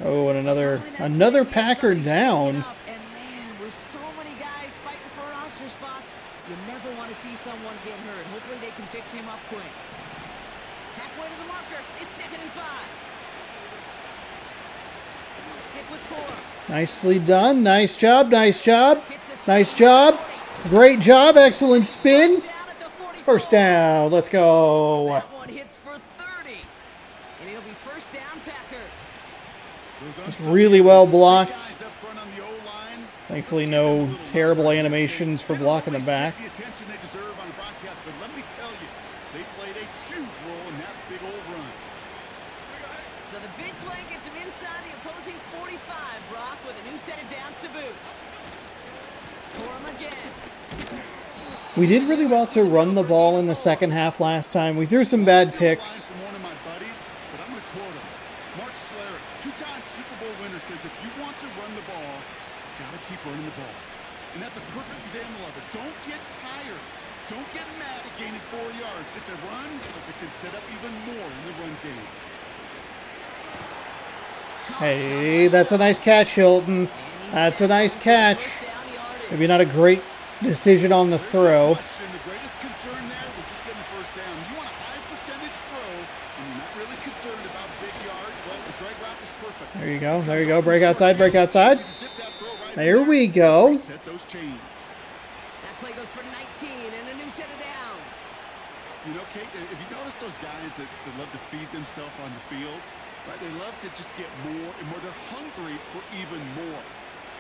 Oh, and another Packer down. And man, with so many guys fighting for roster spots, you never want to see someone get hurt. Hopefully they can fix him up quick. Halfway to the marker. It's 2nd and 5. We'll stick with Coral. Nicely done. Nice job. Nice job. Nice job. Great job. Excellent spin. Down at the 44. First down. Let's go. That one hits for 30. And it'll be first down, Packers. It's really well blocked. Guys up front on the O-line. Thankfully, no terrible animations for blocking the back. The attention they deserve on the broadcast, but let me tell you, they played a set of downs to boot. Corum again. We did really well to run the ball in the second half last time. We threw some bad picks. From one of my buddies, but I'm going to quote him. Mark Schlereth, two-time Super Bowl winner, says if you want to run the ball, you got to keep running the ball. And that's a perfect example of it. Don't get tired. Don't get mad at gaining 4 yards. It's a run that can set up even more in the run game. Hey, that's a nice catch, Hilton. That's a nice catch. Maybe not a great decision on the throw. The greatest concern there was just getting the first down. You want a high percentage throw, and you're not really concerned about big yards. Well, the drag route is perfect. There you go. There you go. Break outside. Break outside. There we go. Set those chains. That play goes for 19 and a new set of downs. You know, Kate, if you notice those guys that love to feed themselves on the field, right? They love to just get more and more. They're hungry for even more.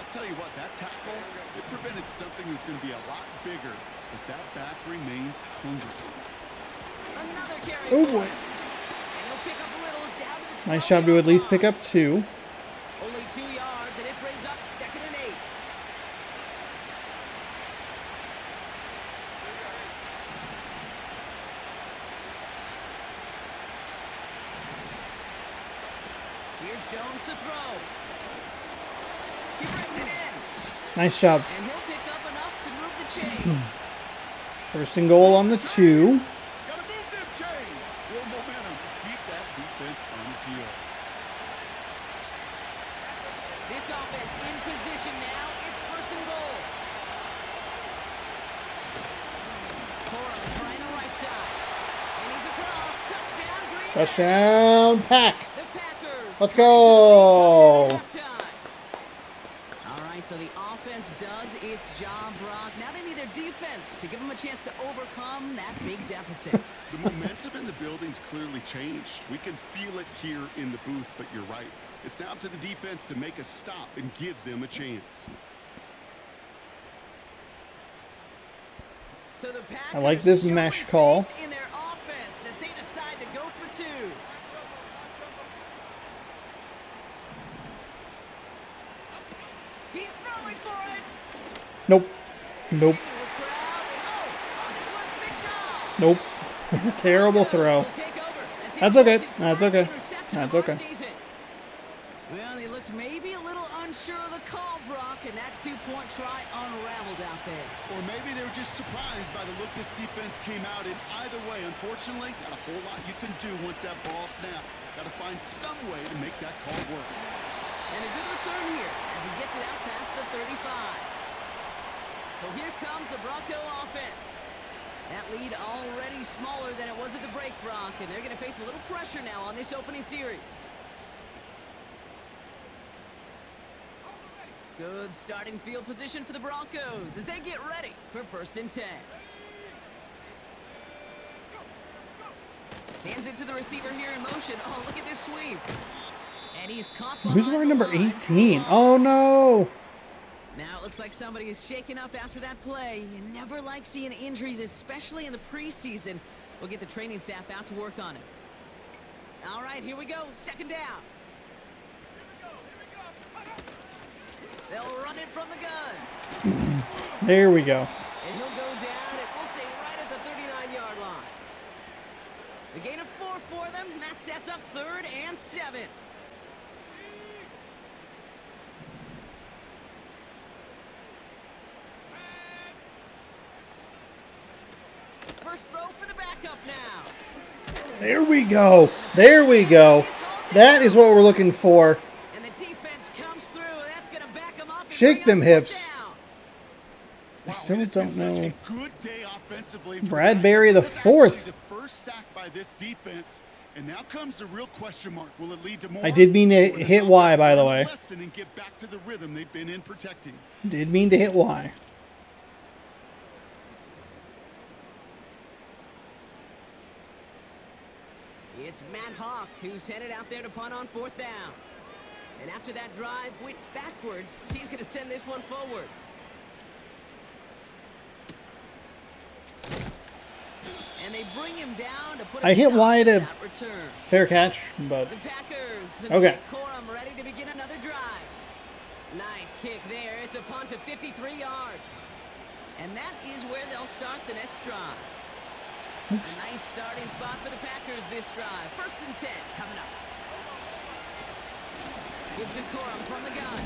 I'll tell you what, that tackle, it prevented something that's going to be a lot bigger, but that back remains hungry. Another carry. Oh, boy. And he'll pick up a little down to the Nice job to at least pick up 2. Only 2 yards, and it brings up 2nd and 8. Here's Jones to throw. He brings it in, Nice job. and he'll pick up enough to move the chains. First and goal on the 2. Got to move them chains. Build momentum. Keep that defense on its heels. This offense in position now. It's 1st and goal. Corum trying the right side. And he's across. Touchdown, Green Bay. Touchdown, Pack. The Packers. Let's go. All right, so the offense does its job, Brock. Now they need their defense to give them a chance to overcome that big deficit. The momentum in the building's clearly changed. We can feel it here in the booth, but you're right. It's now up to the defense to make a stop and give them a chance. So the Packers I like this showing mesh call. faith in their offense as they decide to go for 2. He's throwing for it. Nope. Nope. Into the crowd, and oh, this one's picked off. Nope. Terrible throw. Will take over as he That's throws okay. his That's first okay. interception That's of our okay. season. Well, he looked maybe a little unsure of the call, Brock, and that 2-point try unraveled out there. Or maybe they were just surprised by the look this defense came out in. Either way, unfortunately, not a whole lot you can do once that ball snapped. Got to find some way to make that call work. And a good return here as he gets it out past the 35. So here comes the Bronco offense. That lead already smaller than it was at the break, Brock, and they're going to face a little pressure now on this opening series. Good starting field position for the Broncos as they get ready for 1st and 10. Hands it to the receiver here in motion. Oh, look at this sweep. And he's caught Who's behind wearing the number line. 18? Oh, no. Now it looks like somebody is shaken up after that play. You never like seeing injuries, especially in the preseason. We'll get the training staff out to work on it. All right, here we go. 2nd down. They'll run it from the gun. There we go. And he'll go down, and we'll say right at the 39-yard line. The gain of 4 for them. That sets up 3rd and 7. First throw for the backup now. There we go. There we go. That is what we're looking for. And the defense comes through. That's going to back them up. And Shake bring them up hips. 4th down. I still It's been don't such a know. good day offensively for the Bradbury guys. the That's fourth. actually the first sack by this defense, and now comes the real question mark. Will it lead to more? I did mean to Or does hit offense Y, by the learn a way. lesson and get back to the rhythm they've been in protecting? Did mean to hit Y. It's Matt Hawk who's headed out there to punt on 4th down. And after that drive went backwards, he's going to send this one forward. And they bring him down to put a I hit stop Y to that return. fair catch, but The Packers Okay. Corum ready to begin another drive. Nice kick there. It's a punt of 53 yards. And that is where they'll start the next drive. A nice starting spot for the Packers this drive. 1st and 10 coming up. Give to Corum from the gun.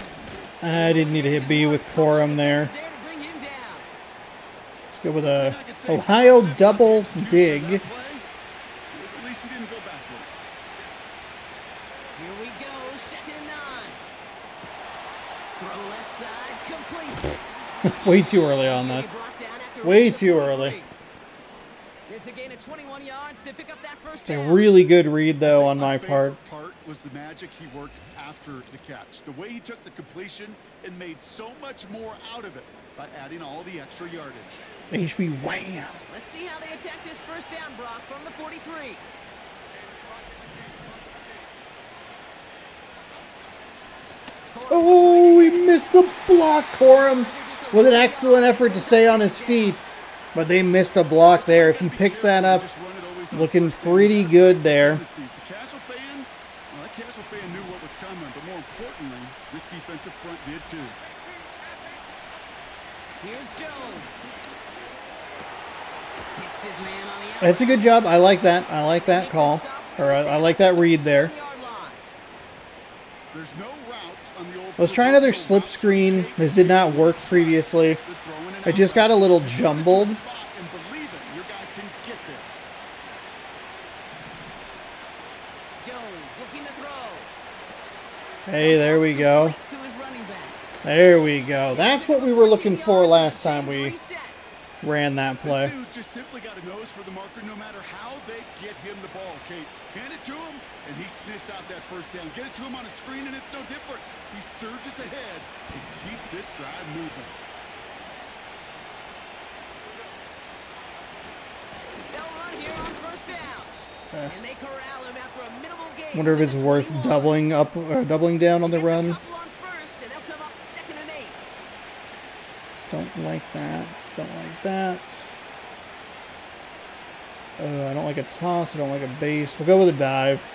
I didn't need to hit B with Corum there. There to bring him down. Let's go with a Ohio double dig. At least he didn't go backwards. Here we go, 2nd and 9. Throw left side, complete. Way too early on that. Way too early. It's a gain of 21 yards to pick up that first It's a down. really good read, though, on my part. Part was the magic he worked after the catch. The way he took the completion and made so much more out of it by adding all the extra yardage. HB wham. Let's see how they attack this first down, Brock, from the 43. Oh, he missed the block, Corum, with an excellent effort to stay on his feet. But they missed a block there. If he picks that up, looking pretty good there. The casual fan, well, that casual fan knew what was coming, but more importantly, this defensive front did too. Here's Jones. Hits his man on the That's a good job. I like that. I like that call. Or I like that read there. There's no routes on the old. I was trying another slip screen. This did not work previously. It just got a little jumbled. And believe it, your guy can get there. Jones looking to throw. Hey, there we go. To his running back. There we go. That's what we were looking for last time we Reset. ran that play. This dude just simply got a nose for the marker no matter how they get him the ball, Kate. Hand it to him, and he sniffs out that first down. Get it to him on a screen, and it's no different. He surges ahead and keeps this drive moving. They'll run here on first down. And they corral him after a minimal gain. Wonder if it's worth doubling down on the run. Couple on first, and they'll come up 2nd and 8. Don't like that. Don't like that. I don't like a toss. I don't like a base. We'll go with a dive.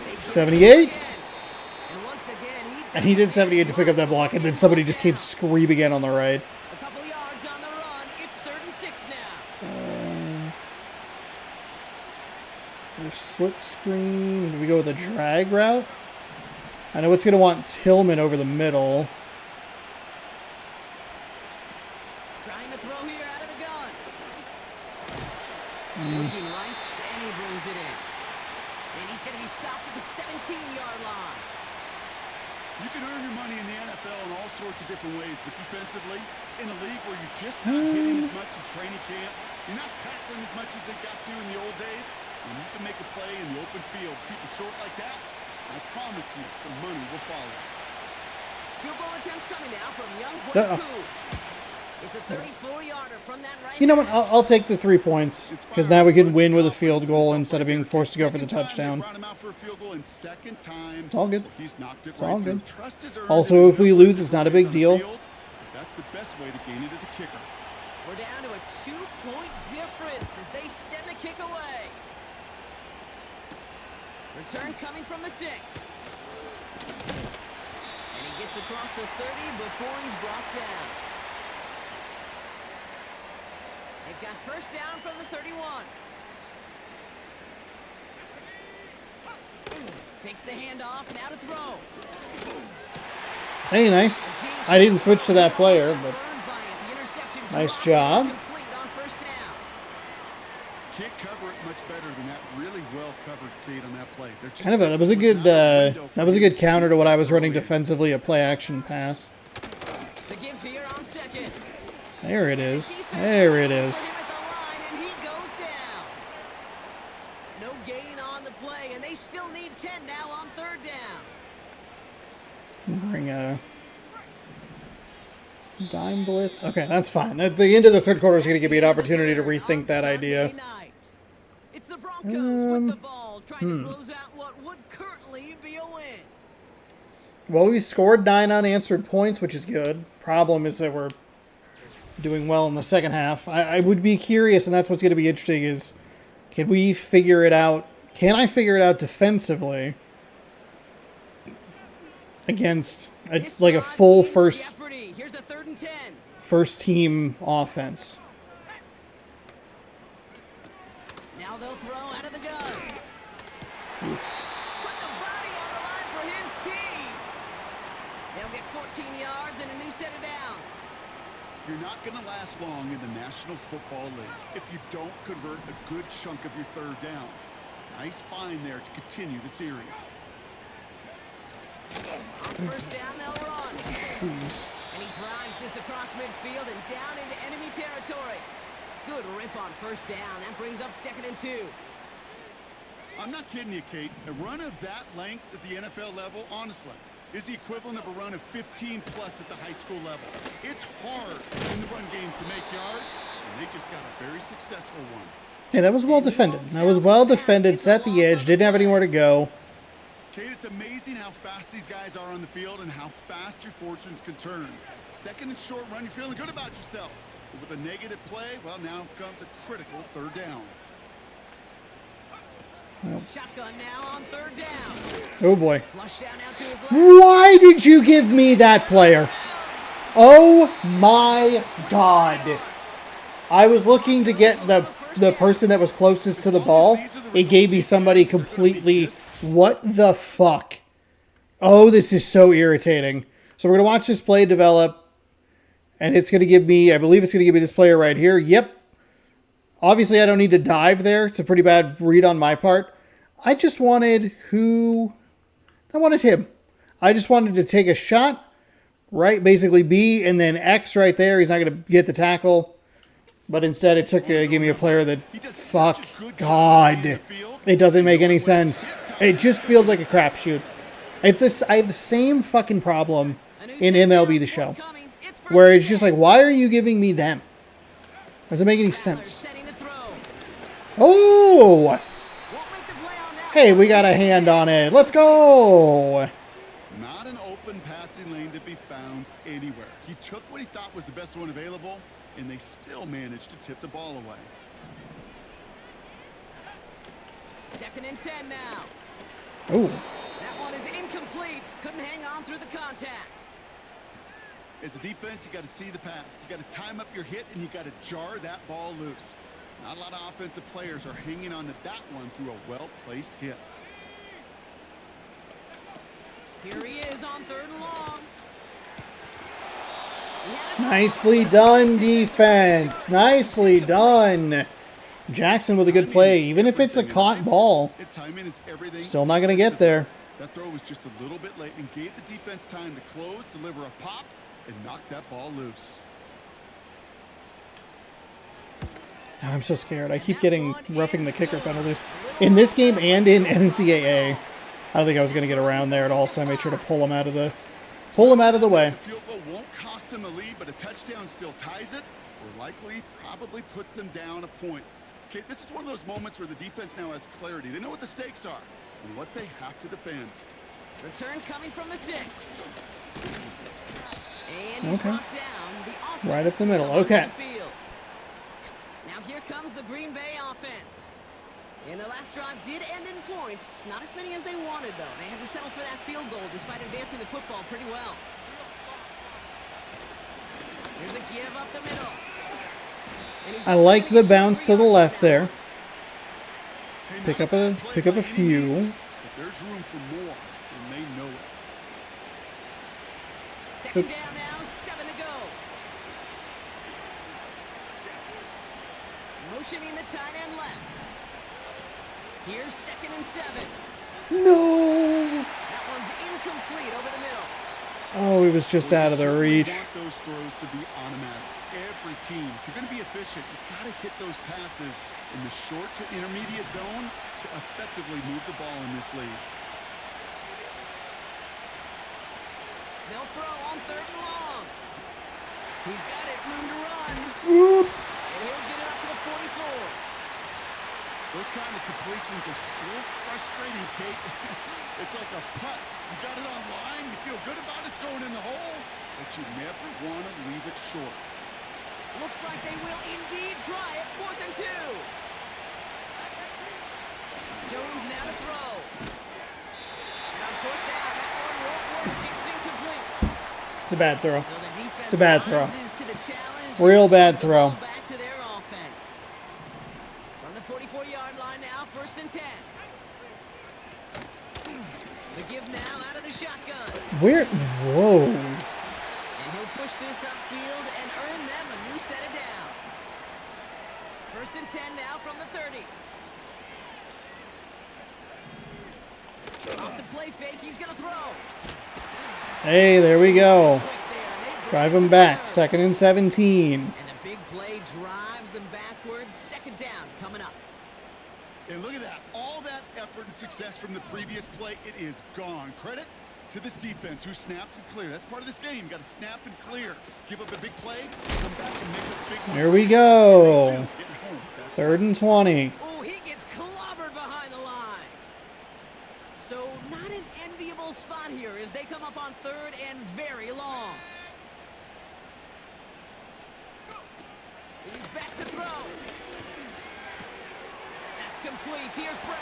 They 78. And once again, And he did 78 to pick up that block, and then somebody just came screaming in on the right. a couple yards on the run. It's 3rd and 6 now. There's slip screen. Do we go with a drag route? I know it's going to want Tillman over the middle. Trying to throw here out of the gun. Looking right, and he brings it in. And he's going to be stopped at the 17-yard line. You can earn your money in the NFL in all sorts of different ways, but defensively, in a league where you're just not hitting as much in training camp, you're not tackling as much as they got to in the old days, when you can make a play in the open field, keep it short like that, I promise you some money will follow. Field goal attempts coming now from young Hueku. It's a 34-yarder from that right. You know what? I'll take the 3 points, because now we can win with a field goal instead of being forced to go for the touchdown. It's all good. It's It's all good. Also, if we lose, it's not a big deal. That's the best way to gain it as a kicker. We're down to a 2-point difference as they send the kick away. Return coming from the 6. And he gets across the 30 before he's brought down. They've got first down from the 31. Takes the handoff, now to throw. Hey, nice. I didn't switch to that player, but nice job. Can't cover it much better than that really well covered Kate on that play. That was a good counter to what I was running defensively, a play action pass. The give here on second. There it is. There it is. At the line, and he goes down. No gain on the play, and they still need 10 now on 3rd down. Bring a dime blitz. Okay, that's fine. At the end of the 3rd quarter is going to give me an opportunity to rethink that idea. It's the Broncos with the ball, trying to close out what would currently be a win. Well, we scored 9 unanswered points, which is good. Problem is that we're doing well in the second half. I would be curious, and that's what's going to be interesting, is can we figure it out Can I figure it out defensively against like a full first Here's a 3rd and 10. team offense? Now they'll throw out of the gun. Oof. Put the body on the line for his team. They'll get 14 yards and a new set of downs. You're not going to last long in the National Football League if you don't convert a good chunk of your 3rd downs. Nice find there to continue the series. On 1st down, they'll run. Jeez. And he drives this across midfield and down into enemy territory. Good rip on 1st down. That brings up 2nd and 2. I'm not kidding you, Kate. A run of that length at the NFL level, honestly, is the equivalent of a run of 15-plus at the high school level. It's hard in the run game to make yards, and they just got a very successful one. Hey, that was well defended. That was well defended. Set the edge. Didn't have anywhere to go. Kate, it's amazing how fast these guys are on the field and how fast your fortunes can turn. 2nd and short run, you're feeling good about yourself. But with a negative play, well, now comes a critical 3rd down. Shotgun now on 3rd down. Oh boy. Flush down out to his left. Why did you give me that player? Oh my God. I was looking to get the person that was closest to the ball. It gave me somebody completely... What the fuck? Oh, this is so irritating. So we're going to watch this play develop. And it's going to give me... I believe it's going to give me this player right here. Yep. Obviously, I don't need to dive there. It's a pretty bad read on my part. I just wanted who... I wanted him. I just wanted to take a shot. Right, basically B and then X right there. He's not going to get the tackle. But instead it took gave me a player that... Fuck God. It doesn't make any sense. It just feels like a crapshoot. It's this. I have the same fucking problem in MLB The Show. Where it's just like, why are you giving me them? Doesn't make any sense. Oh! Hey, we got a hand on it. Let's go! Not an open passing lane to be found anywhere. He took what he thought was the best one available, and they still managed to tip the ball away. 2nd and 10 now. Oh. That one is incomplete. Couldn't hang on through the contact. As a defense, you got to see the pass. You got to time up your hit, and you got to jar that ball loose. Not a lot of offensive players are hanging on to that one through a well-placed hit. Here he is on 3rd and long. Nicely done, defense. Nicely done. Jackson with a good play. Even if it's a caught ball, still not going to get there. That throw was just a little bit late and gave the defense time to close, deliver a pop, and knock that ball loose. I'm so scared. I keep getting roughing the kicker penalties. In this game and in NCAA, I don't think I was going to get around there at all, so I made sure to pull him out of the way. Field goal won't cost him a lead, but a touchdown still ties it, or likely probably puts them down a point. Okay, this is one of those moments where the defense now has clarity. They know what the stakes are and what they have to defend. Return coming from the 6. And he's brought down the offense. Right up the middle. Okay. Now here comes the Green Bay offense. And their last drive did end in points. Not as many as they wanted, though. They had to settle for that field goal despite advancing the football pretty well. Here's a give up the middle. I like the bounce to the left there. Pick up a few. But there's room for more, and they know it. 2nd down now, 7 to go. Motioning the tight end left. Here's 2nd and 7. No. That one's incomplete over the middle. Oh, he was just out of the reach. You want those throws to be automatic. Every team, if you're going to be efficient, you've got to hit those passes in the short to intermediate zone to effectively move the ball in this league. They'll throw on 3rd and long. He's got it, room to run. Whoop. And he'll get it up to the 44. Those kind of completions are so frustrating, Kate. It's like a putt. You got it on line, you feel good about it's going in the hole, but you never want to leave it short. Looks like they will indeed try it. 4th and 2. Jones a bad throw. So the defense It's a bad throw. rises to the challenge Real and bad gives the ball throw. back to their offense. From the 44-yard line now, 1st and 10. The give now out of the shotgun. Where? Whoa. And he'll push this upfield and earn them a new set of downs. 1st and 10 now from the 30. Off the play fake, he's going to throw. Hey, there we go. Quick there, and they bring Drive it them to back. third. 2nd and 17. And the big play drives them backwards. 2nd down coming up. And look at that. All that effort and success from the previous play, it is gone. Credit to this defense who snapped and cleared. That's part of this game. You got to snap and clear. Give up a big play, come back and make a big one. Here we go. Get home. That's 3rd and 20. Oh, he gets clobbered behind the line. So not an enviable spot here as they come up on 3rd and very long. He's back to throw. That's complete. Here's Brown.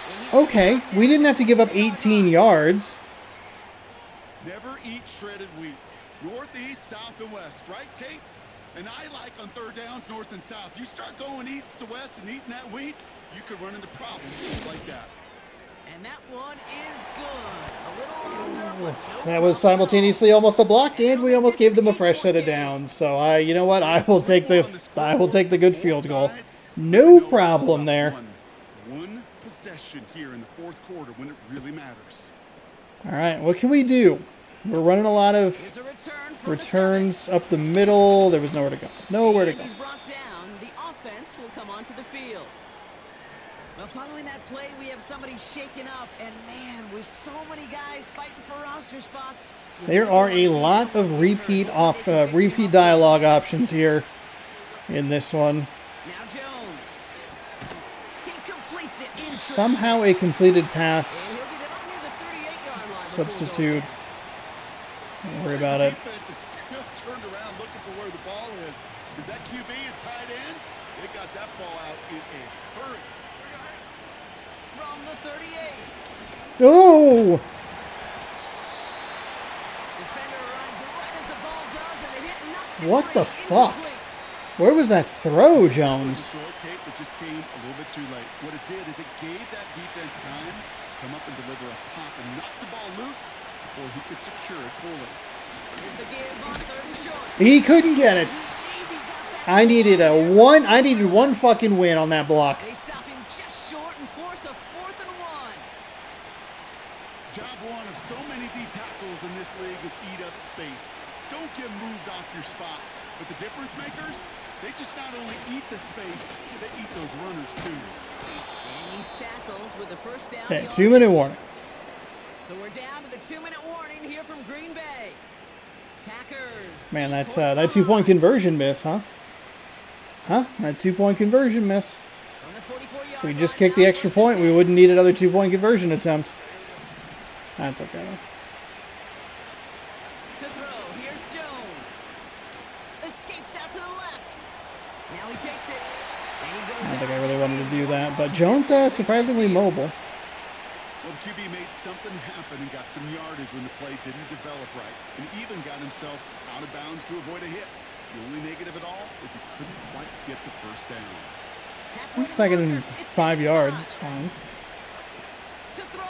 And he's Okay, brought we down didn't have to give up 18 yards. never eat shredded wheat. Northeast, south, and west, right, Kate? And I like on 3rd downs, north and south. You start going east to west and eating that wheat, you could run into problems just like that. And that one is good. A little longer with no That was problem at all. simultaneously almost a block, and we almost gave them a fresh set of downs. So you know what? I will take the good field goal. No problem there. One possession here in the 4th quarter when it really matters. All right, what can we do? We're running a lot of It's a return from returns up the middle. There was nowhere to go. Nowhere to go. He's brought down. The offense will come onto the field. Well, following that play, we have somebody shaken up, and man, with so many guys fighting for roster spots, There are a lot of repeat dialogue options here in this one. Now Jones. He completes it in Somehow a completed pass. He'll get it up near the 38-yard line before Substitute. going down. Don't worry about it. Defense is still turned around looking for where the ball is. Is that QB and tight ends? They got that ball out in a hurry. From the 38. Oh! Defender arrives right as the ball does, and the hit knocks it What free. the fuck? Incomplete. Where was that throw, Jones? Throw, Kate, that just came a little bit too late. What it did is it gave that defense time to come up and deliver a pop and knock the ball loose before he could secure it fully. Here's the give on 3rd and short. He couldn't get it. Maybe got that I needed one fucking win on that block. They stop him just short and force a 4th and 1. Job one of so many D tackles in this league is eat up space. Don't get moved off your spot. But the difference makers, they just not only eat the space, they eat those runners too. And he's tackled with a 1st down. Okay, yard. 2-minute warning. So we're down to the 2-minute warning here from Green Bay. Packers. Man, that's that 2-point conversion miss, huh? Huh? That 2-point conversion miss. From the 44-yard If we just line, kicked the now extra 1st and point, 10. we wouldn't need another 2-point conversion attempt. That's okay. To throw. Here's Jones. Escapes out to the left. Now he takes it. And he goes I don't think out I really just wanted to do the that, but 4th Jones surprisingly mobile. Well, the QB made something happen and got some yardage when the play didn't develop right. And even got himself out of bounds to avoid a hit. The only negative at all is he couldn't quite get the 1st down. Halfway It's 2nd and marker. It's 5 second yards. and It's fine. to throw.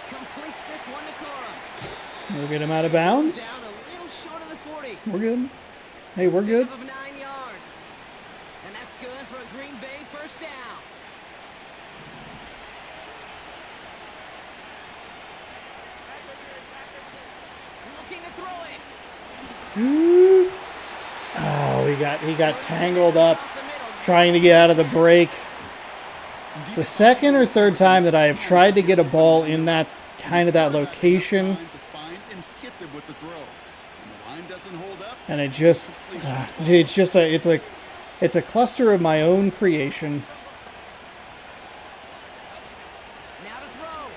Completes this one to Cora. We'll get him out of bounds. Down a little short of the 40. We're good. Hey, we're good. Of 9 yards. And that's good for a Green Bay 1st down. Looking to throw it. Ooh. Oh, he got tangled up Across the middle. trying to get out of the break. It's the 2nd or 3rd time that I have tried to get a ball in that location, Trying to find and hit them with the throw. When the line doesn't hold up, and it just it's a cluster of my own creation. Now to throw.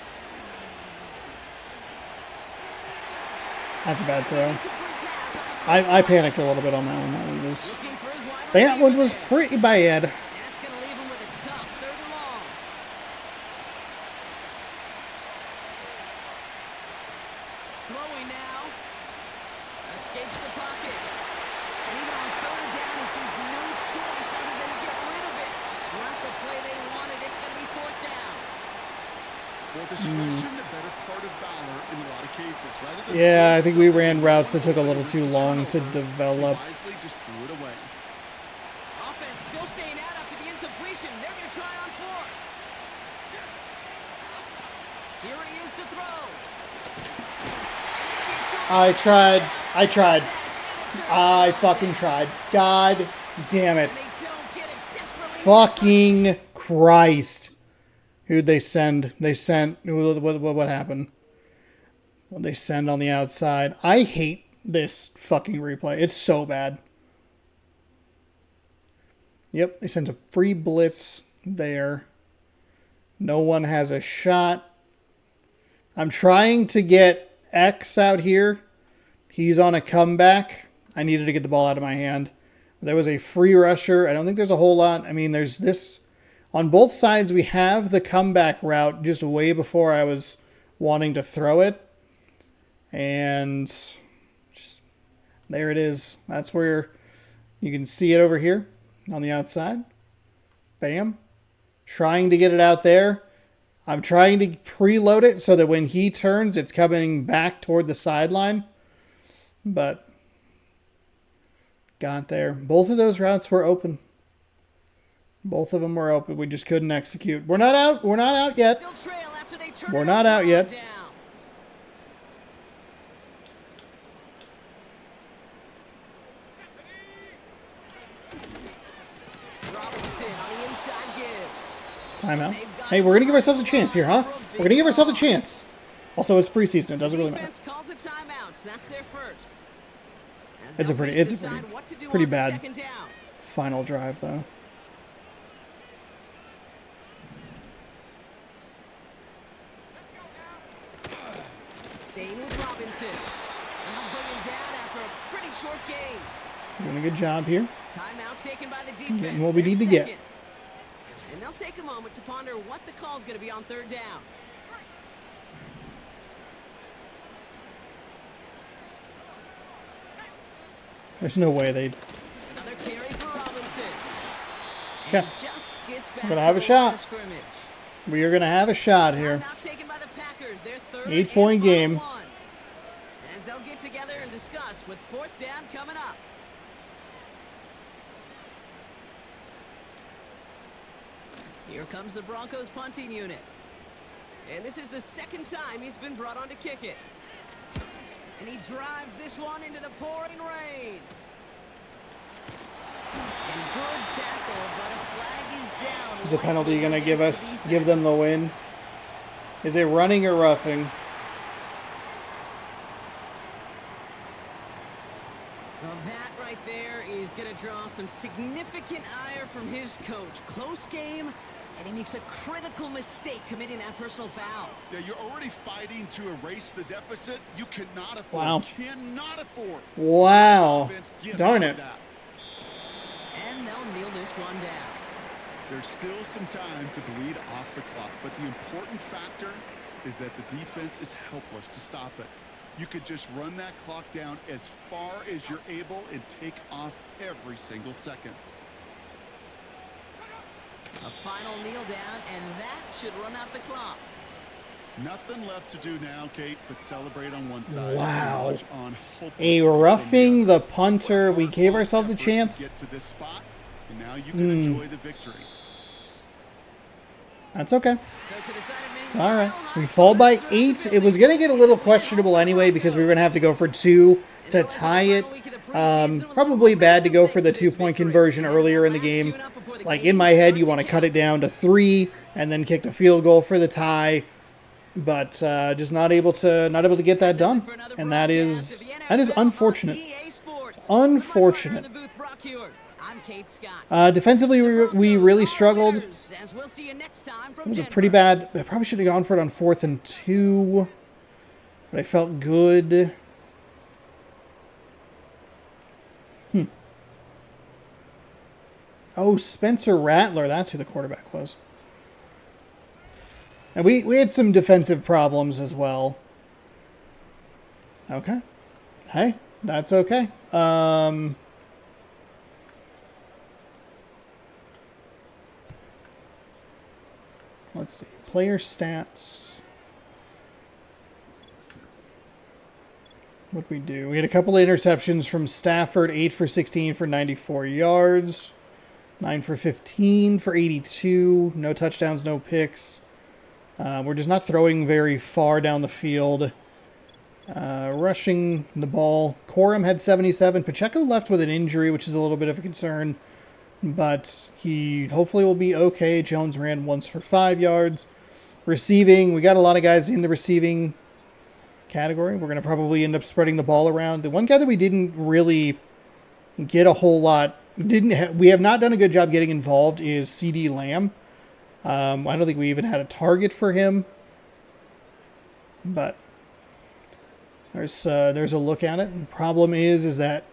That's a bad throw. Incomplete pass on the I panicked a little bit on that one. looking for his wide That one receiver was there. pretty bad. That's going to leave him with a tough 3rd and long. Well, discretion, the better part of valor in a lot of cases. Rather than Yeah, I force think we something ran routes that took a over little and too risk a long to turnover, develop. they wisely just threw it away. Offense still staying out after the incompletion. They're going to try on fourth. Here he is to throw. I tried. I fucking tried. God damn it. And they don't get it desperately. Fucking Christ. Who'd they send? They sent... What happened? What'd they send on the outside? I hate this fucking replay. It's so bad. Yep, they sent a free blitz there. No one has a shot. I'm trying to get X out here. He's on a comeback. I needed to get the ball out of my hand. There was a free rusher. I don't think there's a whole lot. I mean, there's this... On both sides, we have the comeback route just way before I was wanting to throw it. And just, there it is. That's where you can see it over here on the outside. Bam. Trying to get it out there. I'm trying to preload it so that when he turns, it's coming back toward the sideline. But got there. Both of those routes were open. Both of them were open. We just couldn't execute. We're not out. We're not out yet. Still trail after they turn We're it not over out on yet. downs. Robinson on the inside give. Timeout. Hey, we're going to give ourselves a chance here, huh? We're going to give ourselves a chance. Also, it's preseason. It doesn't really matter. Defense calls a timeout, so that's their first. As It's a they'll pretty, decide what to do pretty on the bad second down. final drive, though. Staying with Robinson. And they'll bring him down after a pretty short game. Doing a good job here. Timeout taken by the defense. Getting what we Their need to get. second. And they'll take a moment to ponder what the call is going to be on third down. There's no way they... Another carry for Robinson. Okay. And just gets back We're gonna to have a the shot. line of scrimmage. We are going to have a shot here. Timeout taken by the Packers. Their third 8-point and game. final one. As they'll get together and discuss with fourth down coming up. Here comes the Broncos punting unit. And this is the second time he's been brought on to kick it. And he drives this one into the pouring rain. And good tackle, but a flag is down. Is the penalty going to give against us, the give them the defense. win? Is it running or roughing? Well, that right there is going to draw some significant ire from his coach. Close game, and he makes a critical mistake committing that personal foul. Yeah, you're already fighting to erase the deficit. You cannot afford. Wow. Cannot afford. Wow. Offense gets Darn on it. that. And they'll kneel this one down. There's still some time to bleed off the clock, but the important factor is that the defense is helpless to stop it. You could just run that clock down as far as you're able and take off every single second. A final kneel down, and that should run out the clock. Nothing left to do now, Kate, but celebrate on one side. Wow. and watch on hopeless A on the roughing other. the punter. We gave ourselves a Effort to chance. get to this spot, and now you can enjoy the victory. That's okay. So to the side of It's all right. We fall by 8. It was going to get a little questionable anyway because we were going to have to go for 2 to tie it. Probably bad to go for the 2-point conversion earlier in the game. Like, in my head, you want to cut it down to 3 and then kick the field goal for the tie. But just not able to get that done. And that is unfortunate. Unfortunate. Defensively, we really struggled. It was a pretty bad... I probably should have gone for it on 4th and 2. But I felt good. Oh, Spencer Rattler. That's who the quarterback was. And we had some defensive problems as well. Okay. Hey, that's okay. Let's see. Player stats. What'd we do? We had a couple of interceptions from Stafford, 8 for 16 for 94 yards, 9 for 15 for 82, no touchdowns, no picks. We're just not throwing very far down the field. Rushing the ball, Corum had 77. Pacheco left with an injury, which is a little bit of a concern, but he hopefully will be okay. Jones ran once for 5 yards. Receiving, we got a lot of guys in the receiving category. We're going to probably end up spreading the ball around. The one guy that we didn't really get a whole lot, we have not done a good job getting involved, is CD Lamb. I don't think we even had a target for him, but there's a look at it. The problem is that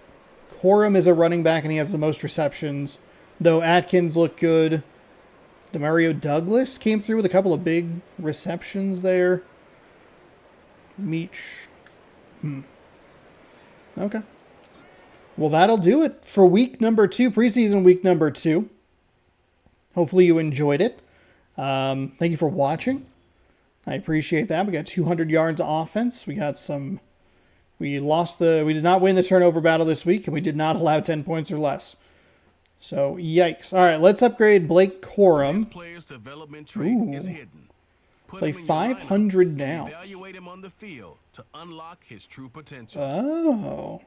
Corum is a running back and he has the most receptions, though Atkins looked good. Demario Douglas came through with a couple of big receptions there. Meach. Okay. Well, that'll do it for week number 2, preseason week number 2. Hopefully you enjoyed it. Thank you for watching. I appreciate that. We got 200 yards of offense. We got some... we did not win the turnover battle this week, and we did not allow 10 points or less. So, yikes. All right, let's upgrade Blake Corum. Player's development trait is hidden. Play 500 downs. Evaluate him on the field to unlock his true potential. Oh.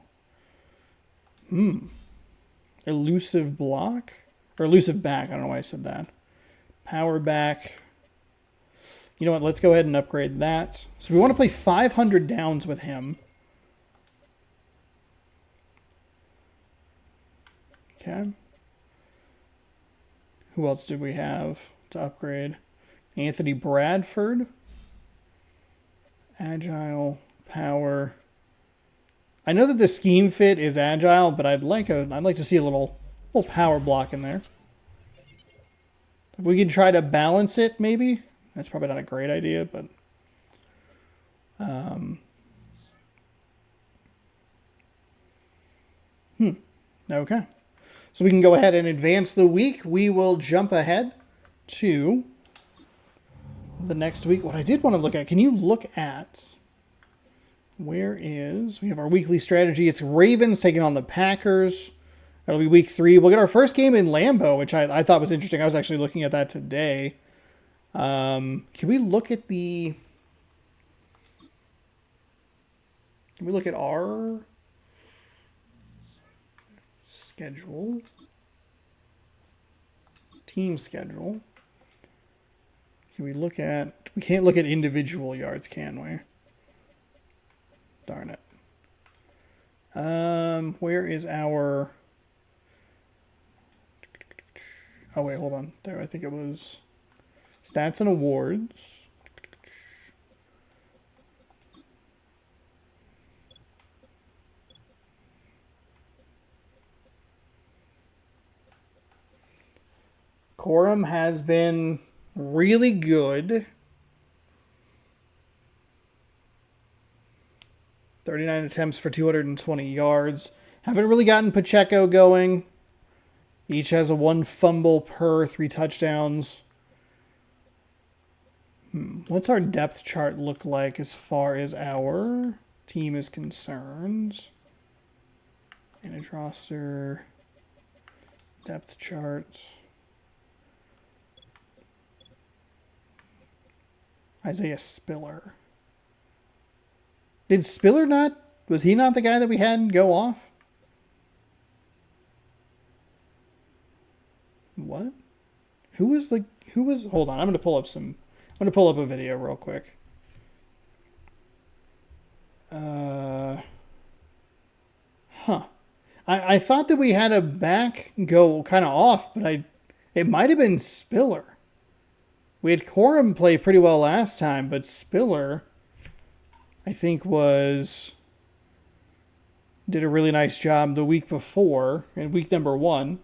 Elusive block? Or elusive back. I don't know why I said that. Power back. You know what? Let's go ahead and upgrade that. So we want to play 500 downs with him. Okay. Who else did we have to upgrade? Anthony Bradford. Agile, power. I know that the scheme fit is agile, but I'd like to see a little power block in there. If we could try to balance it, maybe. That's probably not a great idea, but okay. So we can go ahead and advance the week. We will jump ahead to the next week. What I did want to look at, can you look at, we have our weekly strategy. It's Ravens taking on the Packers. That'll be week 3. We'll get our first game in Lambeau, which I thought was interesting. I was actually looking at that today. Can we look at our schedule? Team schedule. Can we look at... we can't look at individual yards, can we? Darn it. Where is our... oh, wait, hold on. There, I think it was... stats and awards. Corum has been really good. 39 attempts for 220 yards. Haven't really gotten Pacheco going. Each has a 1 fumble per 3 touchdowns. What's our depth chart look like as far as our team is concerned? Manage roster. Depth chart. Isaiah Spiller. Did Spiller not... was he not the guy that we had go off? What? Who was... hold on, I'm going to pull up a video real quick. I thought that we had a back go kind of off, but it might have been Spiller. We had Corum play pretty well last time, but Spiller, I think, did a really nice job the week before, in week number 1.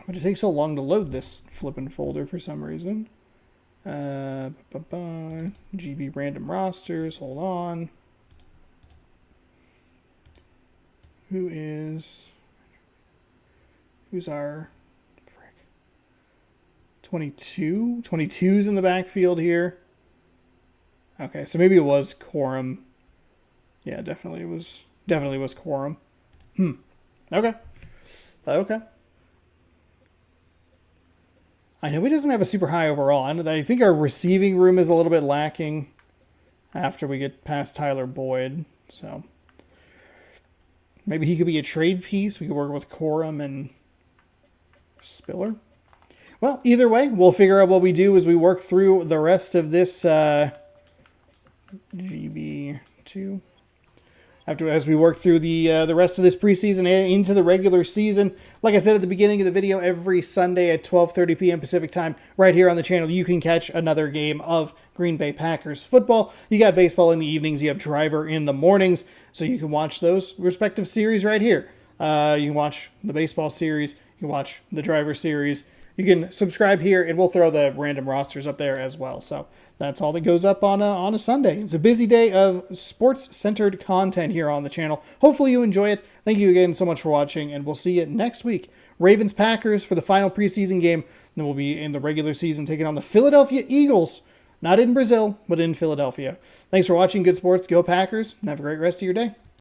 But it takes so long to load this flippin' folder for some reason. GB random rosters, hold on. Who's our... 22? 22's in the backfield here. Okay, so maybe it was Corum. Yeah, definitely was Quorum. Okay. Okay. I know he doesn't have a super high overall. I think our receiving room is a little bit lacking after we get past Tyler Boyd. So maybe he could be a trade piece. We could work with Quorum and Spiller. Well, either way, we'll figure out what we do as we work through the rest of this GB2. As we work through the rest of this preseason and into the regular season. Like I said at the beginning of the video, every Sunday at 12:30 p.m. Pacific time, right here on the channel, you can catch another game of Green Bay Packers football. You got baseball in the evenings, you have Driver in the mornings, so you can watch those respective series right here. You can watch the baseball series, you can watch the Driver series. You can subscribe here, and we'll throw the random rosters up there as well. So that's all that goes up on a Sunday. It's a busy day of sports-centered content here on the channel. Hopefully you enjoy it. Thank you again so much for watching, and we'll see you next week. Ravens-Packers for the final preseason game. Then we'll be in the regular season taking on the Philadelphia Eagles. Not in Brazil, but in Philadelphia. Thanks for watching Good Sports. Go Packers, and have a great rest of your day.